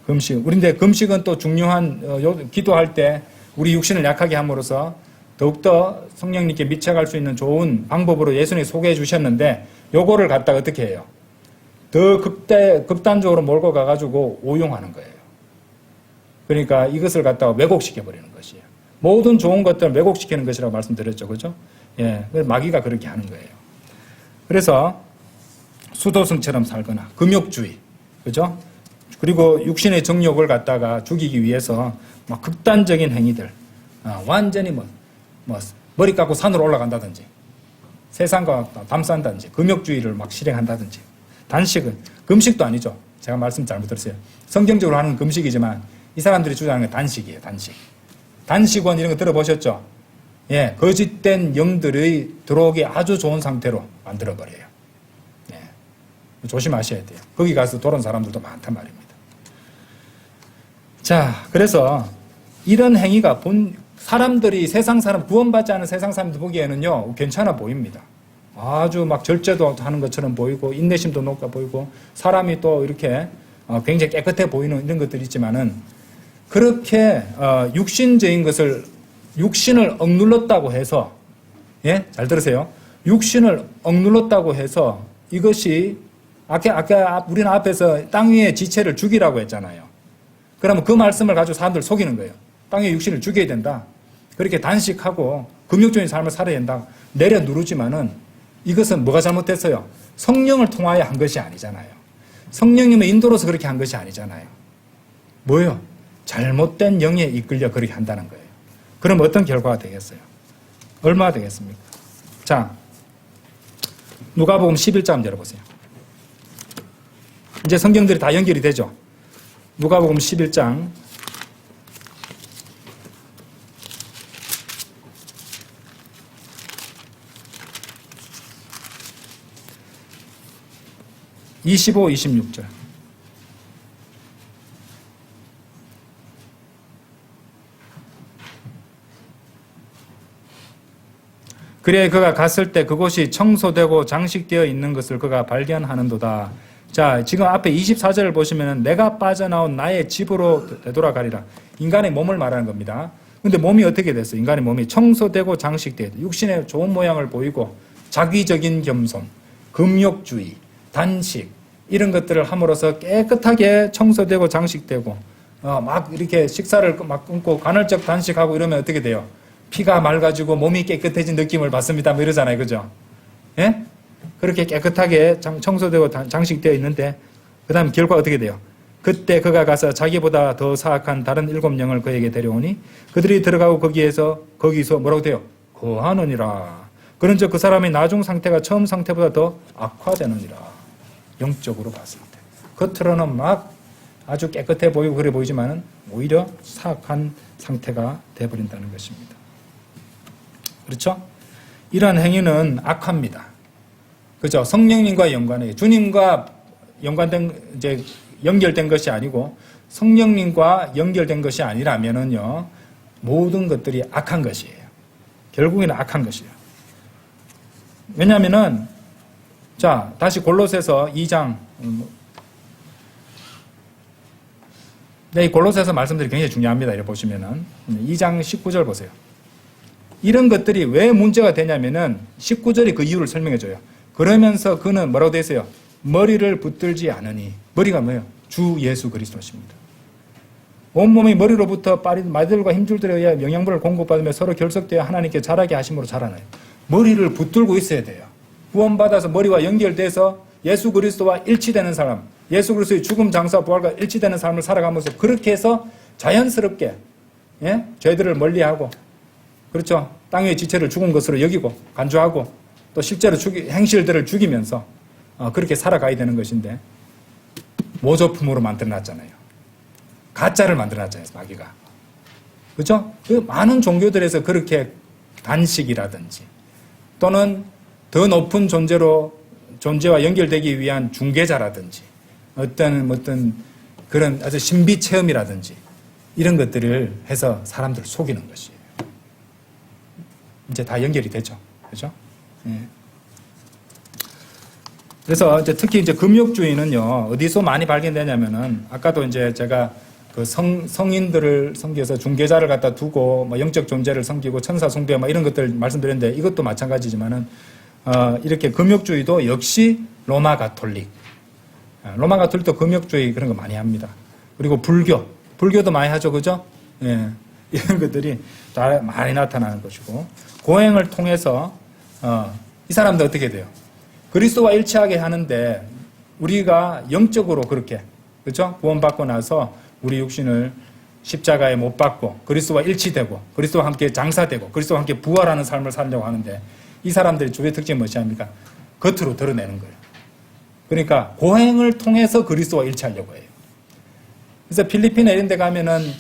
우리인데 금식은 또 중요한, 기도할 때 우리 육신을 약하게 함으로써 더욱더 성령님께 미쳐갈 수 있는 좋은 방법으로 예수님이 소개해 주셨는데, 요거를 갖다가 어떻게 해요? 더 극단적으로 몰고 가가지고 오용하는 거예요. 그러니까 이것을 갖다가 왜곡시켜버리는 것이에요. 모든 좋은 것들을 왜곡시키는 것이라고 말씀드렸죠. 그죠? 예. 마귀가 그렇게 하는 거예요. 그래서 수도승처럼 살거나 금욕주의. 그죠? 그리고 육신의 정욕을 갖다가 죽이기 위해서 막 극단적인 행위들. 완전히 머리 깎고 산으로 올라간다든지, 세상과 담싼다든지, 금욕주의를 막 실행한다든지, 단식은, 금식도 아니죠. 제가 말씀 잘못 들었어요. 성경적으로 하는 금식이지만 이 사람들이 주장하는 건 단식이에요. 단식원 이런 거 들어보셨죠? 예, 거짓된 영들의 들어오기 아주 좋은 상태로 만들어버려요. 예, 조심하셔야 돼요. 거기 가서 돌아온 사람들도 많단 말입니다. 자, 그래서 이런 행위가 사람들이 세상 사람, 구원받지 않은 세상 사람들 보기에는요, 괜찮아 보입니다. 아주 막 절제도 하는 것처럼 보이고, 인내심도 높아 보이고, 사람이 또 이렇게 굉장히 깨끗해 보이는 이런 것들이 있지만은, 그렇게 육신적인 것을, 육신을 억눌렀다고 해서, 예? 잘 들으세요. 육신을 억눌렀다고 해서 이것이 아까 우리는 앞에서 땅 위의 지체를 죽이라고 했잖아요. 그러면 그 말씀을 가지고 사람들 속이는 거예요. 땅 위의 육신을 죽여야 된다. 그렇게 단식하고 금욕적인 삶을 살아야 된다. 내려 누르지만은 이것은 뭐가 잘못됐어요? 성령을 통하여 한 것이 아니잖아요. 성령님의 인도로서 그렇게 한 것이 아니잖아요. 뭐예요? 잘못된 영에 이끌려 그렇게 한다는 거예요. 그럼 어떤 결과가 되겠어요? 얼마나 되겠습니까? 자, 누가복음 11장 열어보세요. 이제 성경들이 다 연결이 되죠. 누가복음 11장 25, 26절. 그래 그가 갔을 때 그곳이 청소되고 장식되어 있는 것을 그가 발견하는도다. 자, 지금 앞에 24절을 보시면 내가 빠져나온 나의 집으로 되돌아가리라. 인간의 몸을 말하는 겁니다. 근데 몸이 어떻게 됐어요? 인간의 몸이 청소되고 장식되어 있다. 육신의 좋은 모양을 보이고 자기적인 겸손, 금욕주의, 단식 이런 것들을 함으로써 깨끗하게 청소되고 장식되고 막 이렇게 식사를 막 끊고 간헐적 단식하고 이러면 어떻게 돼요? 피가 맑아지고 몸이 깨끗해진 느낌을 받습니다. 뭐 이러잖아요. 그죠? 예? 그렇게 깨끗하게 청소되고 장식되어 있는데 그 다음 결과 어떻게 돼요? 그때 그가 가서 자기보다 더 사악한 다른 7영을 그에게 데려오니 그들이 들어가고 거기서 뭐라고 돼요? 거하느니라. 그런즉 그 사람의 나중 상태가 처음 상태보다 더 악화되느니라. 영적으로 봤을 때. 겉으로는 막 아주 깨끗해 보이고 그래 보이지만은 오히려 사악한 상태가 되어버린다는 것입니다. 그렇죠? 이러한 행위는 악합니다. 그죠? 성령님과 연관해요. 주님과 연결된 것이 아니고 성령님과 연결된 것이 아니라면은요, 모든 것들이 악한 것이에요. 결국에는 악한 것이에요. 왜냐면은, 자, 다시 골로새서 2장. 이 골로새서 말씀들이 굉장히 중요합니다. 이렇게 보시면은. 2장 19절 보세요. 이런 것들이 왜 문제가 되냐면은 19절이 그 이유를 설명해줘요. 그러면서 그는 뭐라고 되어 있어요? 머리를 붙들지 않으니. 머리가 뭐예요? 주 예수 그리스도십니다. 온몸이 머리로부터 말들과 힘줄들에 의해 영양분을 공급받으며 서로 결속되어 하나님께 자라게 하심으로 자라나요. 머리를 붙들고 있어야 돼요. 구원받아서 머리와 연결돼서 예수 그리스도와 일치되는 사람, 예수 그리스도의 죽음, 장사, 부활과 일치되는 삶을 살아가면서 그렇게 해서 자연스럽게 죄들을 멀리하고, 그렇죠? 땅의 지체를 죽은 것으로 여기고 간주하고 또 실제로 행실들을 죽이면서 그렇게 살아가야 되는 것인데 모조품으로 만들어놨잖아요. 가짜를 만들어놨잖아요. 마귀가. 그렇죠? 그 많은 종교들에서 그렇게 단식이라든지 또는 더 높은 존재와 연결되기 위한 중개자라든지 어떤 그런 아주 신비 체험이라든지 이런 것들을 해서 사람들을 속이는 것이에요. 이제 다 연결이 되죠. 그죠? 예. 그래서 이제 특히 이제 금욕주의는요, 어디서 많이 발견되냐면은, 아까도 이제 제가 그 성인들을 섬겨서 중개자를 갖다 두고, 뭐 영적 존재를 섬기고 천사 숭배 뭐 이런 것들 말씀드렸는데, 이것도 마찬가지지만은, 이렇게 금욕주의도 역시 로마 가톨릭도 금욕주의 그런 거 많이 합니다. 그리고 불교도 많이 하죠. 그죠? 예. 이런 것들이 다 많이 나타나는 것이고, 고행을 통해서, 이 사람들 어떻게 돼요? 그리스도와 일치하게 하는데, 우리가 영적으로 그렇게, 그렇죠? 구원받고 나서 우리 육신을 십자가에 못 박고, 그리스도와 일치되고, 그리스도와 함께 장사되고, 그리스도와 함께 부활하는 삶을 살려고 하는데, 이 사람들의 주요 특징이 무엇이 합니까? 겉으로 드러내는 거예요. 그러니까, 고행을 통해서 그리스도와 일치하려고 해요. 그래서 필리핀에 이런 데 가면은,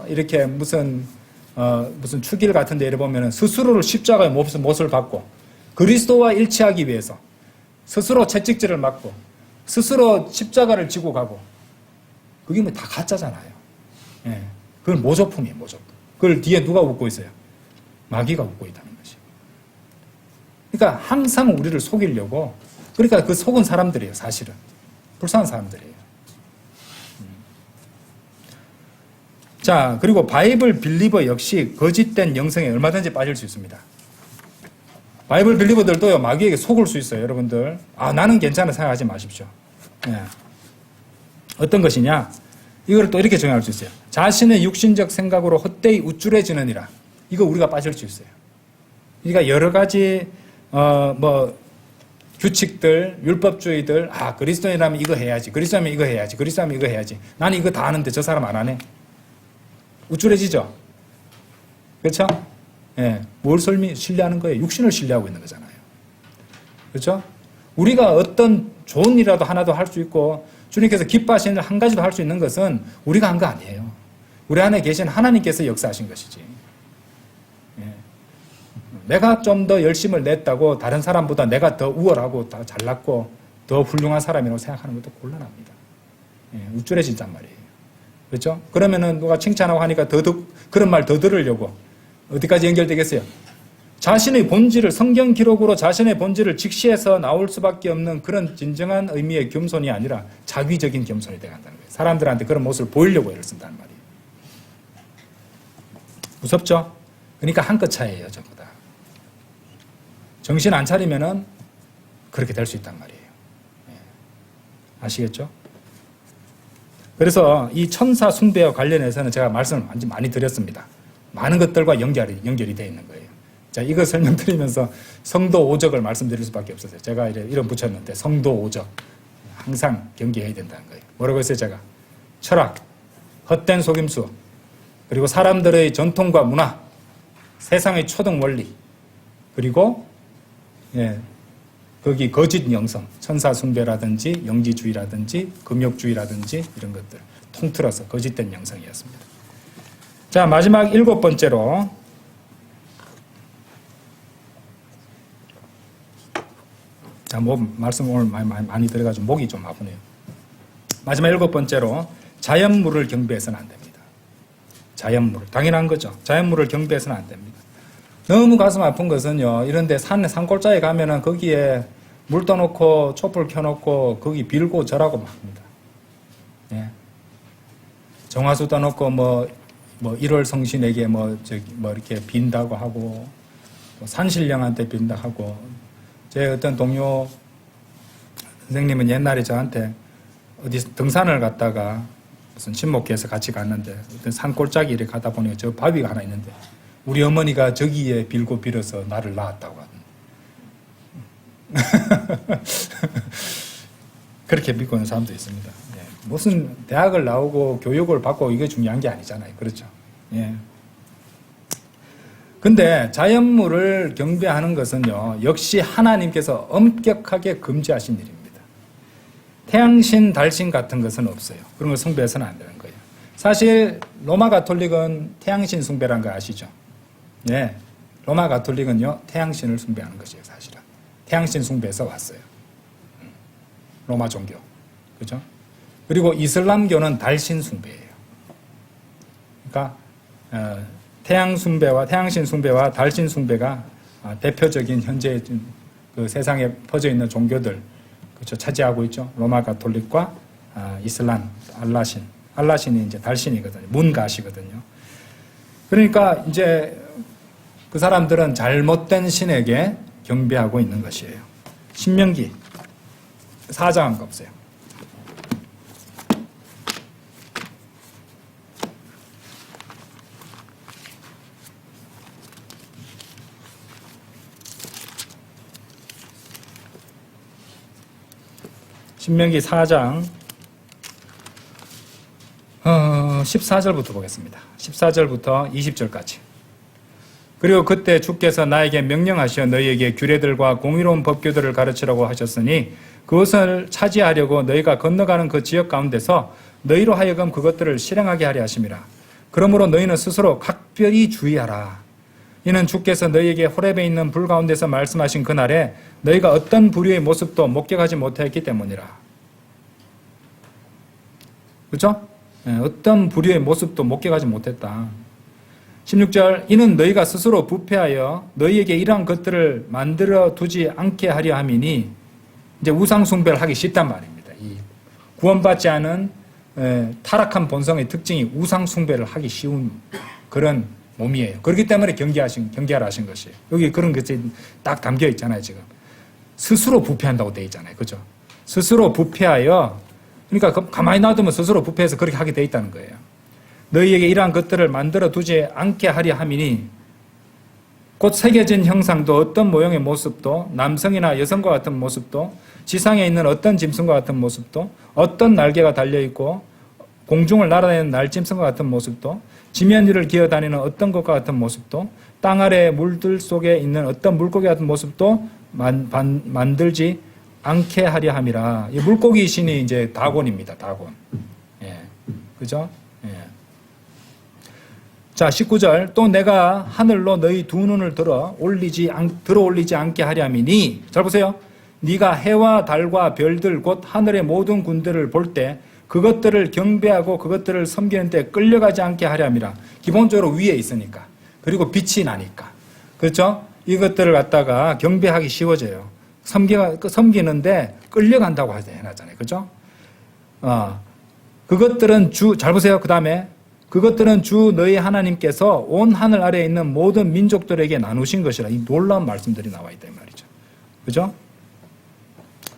이렇게 무슨 축일 같은 데 보면은 스스로를 십자가에 못을 박고, 그리스도와 일치하기 위해서 스스로 채찍질을 맞고, 스스로 십자가를 지고 가고, 그게 뭐 다 가짜잖아요. 예. 그건 모조품이에요, 모조품. 그걸 뒤에 누가 웃고 있어요? 마귀가 웃고 있다는 것이에요. 그러니까 항상 우리를 속이려고, 그러니까 그 속은 사람들이에요, 사실은. 불쌍한 사람들이에요. 자, 그리고 바이블 빌리버 역시 거짓된 영성에 얼마든지 빠질 수 있습니다. 바이블 빌리버들도요, 마귀에게 속을 수 있어요, 여러분들. 나는 괜찮아 생각하지 마십시오. 예. 어떤 것이냐? 이걸 또 이렇게 정의할 수 있어요. 자신의 육신적 생각으로 헛되이 우쭐해지느니라. 이거 우리가 빠질 수 있어요. 그러니까 여러 가지, 규칙들, 율법주의들, 그리스도인이라면 이거 해야지, 그리스도인이면 이거 해야지, 그리스도인이면 이거 해야지. 나는 이거 다 아는데 저 사람 안 하네. 우쭐해지죠? 그렇죠? 예, 뭘 신뢰하는 거예요? 육신을 신뢰하고 있는 거잖아요. 그렇죠? 우리가 어떤 좋은 일이라도 하나도 할 수 있고 주님께서 기뻐하시는 일 한 가지도 할 수 있는 것은 우리가 한 거 아니에요. 우리 안에 계신 하나님께서 역사하신 것이지. 예. 내가 좀 더 열심을 냈다고 다른 사람보다 내가 더 우월하고 더 잘났고 더 훌륭한 사람이라고 생각하는 것도 곤란합니다. 예, 우쭐해진단 말이에요. 그렇죠? 그러면은 누가 칭찬하고 하니까 그런 말 더 들으려고 어디까지 연결되겠어요? 자신의 본질을 성경 기록으로 자신의 본질을 직시해서 나올 수밖에 없는 그런 진정한 의미의 겸손이 아니라 자기적인 겸손이 되어간다는 거예요. 사람들한테 그런 모습을 보이려고 애를 쓴다는 말이에요. 무섭죠? 그러니까 한 끗 차이예요, 전부 다. 정신 안 차리면은 그렇게 될 수 있단 말이에요. 아시겠죠? 그래서 이 천사 숭배와 관련해서는 제가 말씀을 완전 많이 드렸습니다. 많은 것들과 연결이 되어 있는 거예요. 자, 이거 설명드리면서 성도 오적을 말씀드릴 수밖에 없었어요. 제가 이름 붙였는데 성도 오적. 항상 경계해야 된다는 거예요. 뭐라고 했어요, 제가? 철학, 헛된 속임수, 그리고 사람들의 전통과 문화, 세상의 초등 원리, 그리고 거기 거짓 영성, 천사 숭배라든지 영지주의라든지 금욕주의라든지 이런 것들 통틀어서 거짓된 영성이었습니다. 자, 마지막 7번째로 자, 말씀 오늘 많이 들어가지고 목이 좀 아프네요. 마지막 7번째로 자연물을 경배해서는 안 됩니다. 자연물, 당연한 거죠. 자연물을 경배해서는 안 됩니다. 너무 가슴 아픈 것은요, 이런데 산골짜기에 가면은 거기에 물 떠놓고 촛불 켜놓고 거기 빌고 절하고 막 합니다. 예. 정화수 떠놓고 뭐 1월 성신에게 이렇게 빈다고 하고, 산신령한테 빈다 하고, 제 어떤 동료 선생님은 옛날에 저한테 어디 등산을 갔다가 무슨 친목회에서 같이 갔는데 어떤 산골짜기 이렇게 가다 보니까 저 바위가 하나 있는데 우리 어머니가 저기에 빌어서 나를 낳았다고 하던데. 그렇게 믿고 있는 사람도 있습니다. 예. 무슨 대학을 나오고 교육을 받고 이게 중요한 게 아니잖아요. 그렇죠? 예. 근데 자연물을 경배하는 것은요, 역시 하나님께서 엄격하게 금지하신 일입니다. 태양신, 달신 같은 것은 없어요. 그런 거 숭배해서는 안 되는 거예요. 사실 로마 가톨릭은 태양신 숭배라는 거 아시죠? 네, 로마 가톨릭은요, 태양신을 숭배하는 것이에요, 사실은. 태양신 숭배에서 왔어요. 로마 종교. 그죠? 그리고 이슬람교는 달신 숭배예요. 그러니까, 태양신 숭배와 달신 숭배가 대표적인 현재 그 세상에 퍼져 있는 종교들, 그렇죠, 차지하고 있죠. 로마 가톨릭과 이슬람, 알라신이 이제 달신이거든요. 문가시거든요. 그러니까 이제 그 사람들은 잘못된 신에게 경배하고 있는 것이에요. 신명기 4장 한번 보세요. 신명기 4장 14절부터 보겠습니다. 14절부터 20절까지. 그리고 그때 주께서 나에게 명령하시어 너희에게 규례들과 공의로운 법규들을 가르치라고 하셨으니 그것을 차지하려고 너희가 건너가는 그 지역 가운데서 너희로 하여금 그것들을 실행하게 하려 하심이라. 그러므로 너희는 스스로 각별히 주의하라. 이는 주께서 너희에게 호렙에 있는 불 가운데서 말씀하신 그날에 너희가 어떤 부류의 모습도 목격하지 못하였기 때문이라. 그렇죠? 어떤 부류의 모습도 목격하지 못했다. 16절, 이는 너희가 스스로 부패하여 너희에게 이러한 것들을 만들어 두지 않게 하려 함이니, 이제 우상 숭배를 하기 쉽단 말입니다. 이 구원받지 않은 타락한 본성의 특징이 우상 숭배를 하기 쉬운 그런 몸이에요. 그렇기 때문에 경계하라 하신 것이에요. 여기 그런 것이 딱 담겨 있잖아요, 지금. 스스로 부패한다고 되어 있잖아요. 그죠? 스스로 부패하여, 그러니까 가만히 놔두면 스스로 부패해서 그렇게 하게 되어 있다는 거예요. 너희에게 이러한 것들을 만들어 두지 않게 하려 함이니, 곧 새겨진 형상도 어떤 모형의 모습도 남성이나 여성과 같은 모습도 지상에 있는 어떤 짐승과 같은 모습도 어떤 날개가 달려있고 공중을 날아다니는 날짐승과 같은 모습도 지면 위를 기어다니는 어떤 것과 같은 모습도 땅 아래 물들 속에 있는 어떤 물고기 같은 모습도 만들지 않게 하려 함이라. 이 물고기 신이 이제 다곤입니다. 다곤. 예. 그죠? 예. 자, 19절. 또 내가 하늘로 너희 두 눈을 들어 올리지 않게 하려 함이니. 잘 보세요. 네가 해와 달과 별들 곧 하늘의 모든 군대를 볼 때 그것들을 경배하고 그것들을 섬기는 데 끌려가지 않게 하려 함이라. 기본적으로 위에 있으니까. 그리고 빛이 나니까. 그렇죠? 이것들을 갖다가 경배하기 쉬워져요. 섬기는데 끌려간다고 해놨잖아요. 그죠? 그것들은 잘 보세요. 그 다음에, 그것들은 주 너희 하나님께서 온 하늘 아래에 있는 모든 민족들에게 나누신 것이라. 이 놀라운 말씀들이 나와 있다, 이 말이죠. 그죠?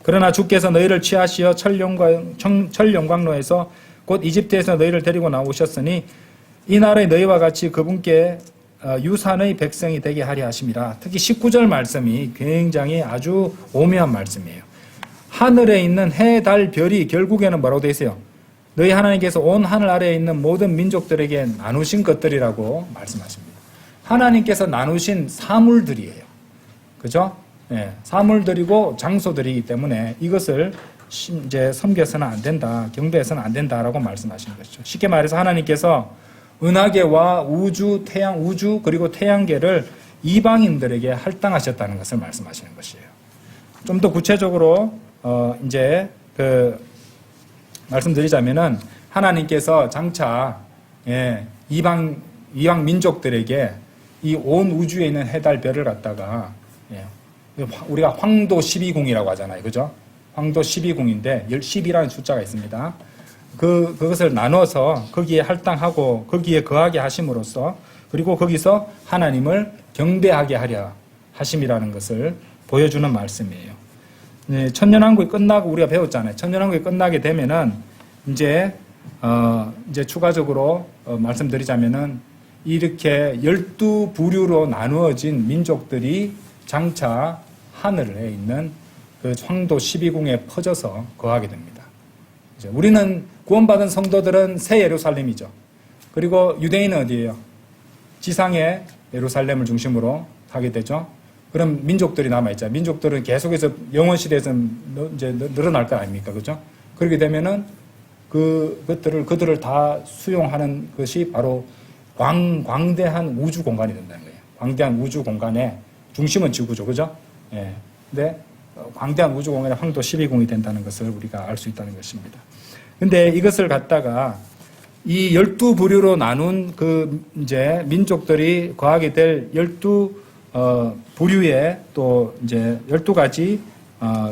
그러나 주께서 너희를 취하시어 철영광로에서 곧 이집트에서 너희를 데리고 나오셨으니 이 나라의 너희와 같이 그분께 유산의 백성이 되게 하려 하심이라. 특히 19절 말씀이 굉장히 아주 오묘한 말씀이에요. 하늘에 있는 해, 달, 별이 결국에는 뭐라고 되어 있어요? 너희 하나님께서 온 하늘 아래에 있는 모든 민족들에게 나누신 것들이라고 말씀하십니다. 하나님께서 나누신 사물들이에요. 그죠? 네, 사물들이고 장소들이기 때문에 이것을 이제 섬겨서는 안 된다, 경배해서는 안 된다라고 말씀하시는 것이죠. 쉽게 말해서 하나님께서 은하계와 우주 그리고 태양계를 이방인들에게 할당하셨다는 것을 말씀하시는 것이에요. 좀 더 구체적으로 이제 말씀드리자면은 하나님께서 장차 이방 민족들에게 이 온 우주에 있는 해달 별을 갖다가 우리가 황도 12궁이라고 하잖아요. 그죠? 황도 12궁인데 10이라는 숫자가 있습니다. 그것을 나눠서 거기에 할당하고 거기에 거하게 하심으로써 그리고 거기서 하나님을 경배하게 하려 하심이라는 것을 보여주는 말씀이에요. 천년왕국이 끝나고 우리가 배웠잖아요. 천년왕국이 끝나게 되면은 이제 추가적으로 말씀드리자면은 이렇게 12부류로 나누어진 민족들이 장차 하늘에 있는 그 황도 12궁에 퍼져서 거하게 됩니다. 이제 우리는 구원받은 성도들은 새 예루살렘이죠. 그리고 유대인은 어디예요? 지상의 예루살렘을 중심으로 하게 되죠. 그럼 민족들이 남아있죠. 민족들은 계속해서 영원 시대에서 이제 늘어날 거 아닙니까? 그죠? 그렇게 되면은 그들을 다 수용하는 것이 바로 광대한 우주 공간이 된다는 거예요. 광대한 우주 공간의 중심은 지구죠. 그죠? 예. 근데 광대한 우주 공간의 황도 12궁이 된다는 것을 우리가 알 수 있다는 것입니다. 근데 이것을 갖다가 이 12부류로 나눈 이제 민족들이 거하게 될 12부류에 또 이제 12가지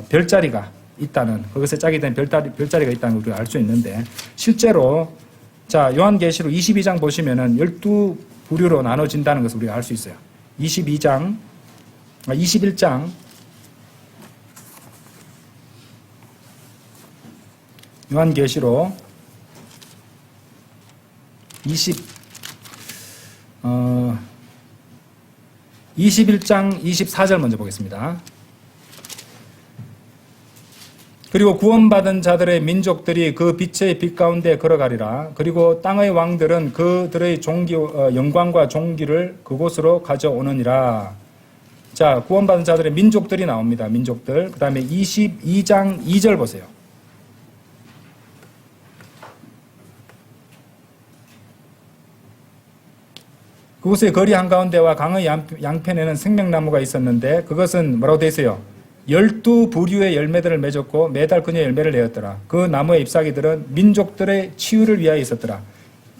별자리가 있다는, 그것에 짝이 된 별자리가 있다는 걸 우리가 알 수 있는데, 실제로 자 요한계시록 22장 보시면은 12부류로 나눠진다는 것을 우리가 알 수 있어요. 21장 요한계시록 21장 24절 먼저 보겠습니다. 그리고 구원받은 자들의 민족들이 그 빛의 빛 가운데 걸어가리라. 그리고 땅의 왕들은 그들의 영광과 종기를 그곳으로 가져오느니라. 자, 구원받은 자들의 민족들이 나옵니다. 민족들. 그 다음에 22장 2절 보세요. 그곳의 거리 한가운데와 강의 양편에는 생명나무가 있었는데 그것은 뭐라고 되어 있어요? 12부류의 열매들을 맺었고 매달 그녀의 열매를 내었더라. 그 나무의 잎사귀들은 민족들의 치유를 위하여 있었더라.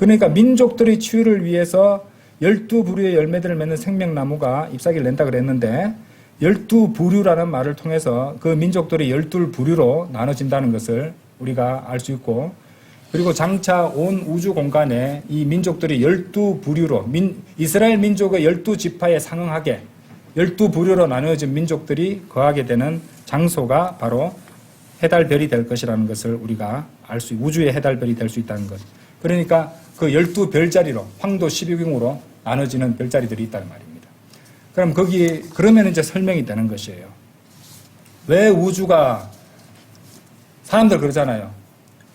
그러니까 민족들의 치유를 위해서 12부류의 열매들을 맺는 생명나무가 잎사귀를 낸다 그랬는데 12부류라는 말을 통해서 그 민족들이 12부류로 나눠진다는 것을 우리가 알 수 있고, 그리고 장차 온 우주 공간에 이 민족들이 12부류로 이스라엘 민족의 12지파에 상응하게 12부류로 나누어진 민족들이 거하게 되는 장소가 바로 해달별이 될 것이라는 것을 우리가 알 수, 우주의 해달별이 될 수 있다는 것. 그러니까 그 12별자리로 황도 12궁으로 나눠지는 별자리들이 있다는 말입니다. 그럼 그러면 이제 설명이 되는 것이에요. 왜 우주가, 사람들 그러잖아요.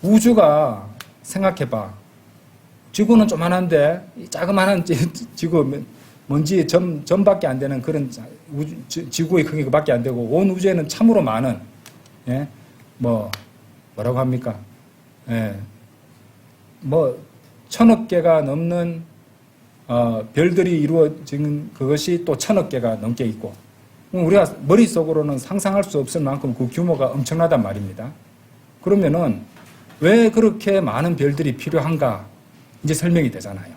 우주가, 생각해봐. 지구는 조만한데, 이 자그마한 지구, 먼지 점밖에 안 되는 그런 지구의 크기밖에 안 되고, 온 우주에는 참으로 많은, 예? 뭐라고 합니까? 예. 1000억 개가 넘는, 별들이 이루어진 그것이 또 1000억 개가 넘게 있고, 우리가 머릿속으로는 상상할 수 없을 만큼 그 규모가 엄청나단 말입니다. 그러면은 왜 그렇게 많은 별들이 필요한가? 이제 설명이 되잖아요.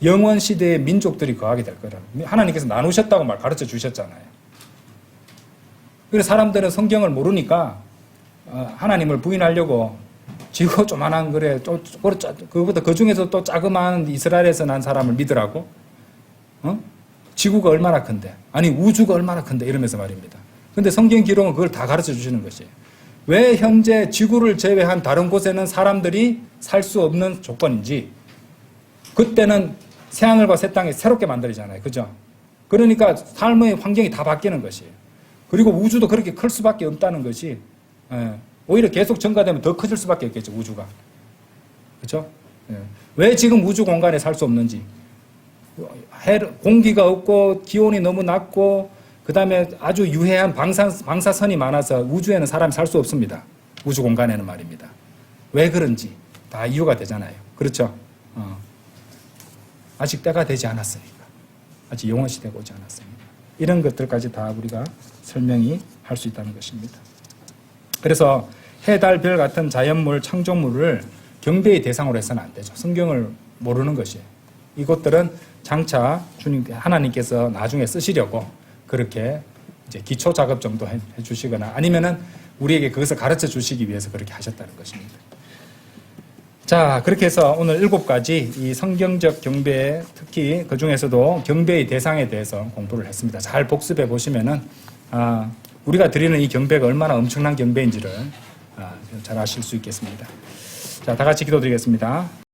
영원 시대의 민족들이 거하게 될 거라. 하나님께서 나누셨다고 가르쳐 주셨잖아요. 그래서 사람들은 성경을 모르니까 하나님을 부인하려고 지구 조만한 그거보다 그 중에서 또 자그마한 이스라엘에서 난 사람을 믿으라고? 지구가 얼마나 큰데? 아니 우주가 얼마나 큰데? 이러면서 말입니다. 근데 성경 기록은 그걸 다 가르쳐 주시는 것이에요. 왜 현재 지구를 제외한 다른 곳에는 사람들이 살 수 없는 조건인지, 그때는 새하늘과 새 땅이 새롭게 만들어지잖아요. 그죠? 그러니까 삶의 환경이 다 바뀌는 것이에요. 그리고 우주도 그렇게 클 수밖에 없다는 것이, 오히려 계속 증가되면 더 커질 수밖에 없겠죠, 우주가. 그죠? 왜 지금 우주 공간에 살 수 없는지. 공기가 없고, 기온이 너무 낮고, 그 다음에 아주 유해한 방사선이 많아서 우주에는 사람이 살 수 없습니다. 우주 공간에는 말입니다. 왜 그런지 다 이유가 되잖아요. 그렇죠? 아직 때가 되지 않았으니까. 아직 영원 시대가 오지 않았으니까. 이런 것들까지 다 우리가 설명이 할 수 있다는 것입니다. 그래서 해, 달, 별 같은 자연물, 창조물을 경배의 대상으로 해서는 안 되죠. 성경을 모르는 것이에요. 이것들은 장차 하나님께서 나중에 쓰시려고 그렇게 이제 기초 작업 정도 해 주시거나 아니면은 우리에게 그것을 가르쳐 주시기 위해서 그렇게 하셨다는 것입니다. 자, 그렇게 해서 오늘 7가지 이 성경적 경배, 특히 그 중에서도 경배의 대상에 대해서 공부를 했습니다. 잘 복습해 보시면은, 우리가 드리는 이 경배가 얼마나 엄청난 경배인지를 잘 아실 수 있겠습니다. 자, 다 같이 기도드리겠습니다.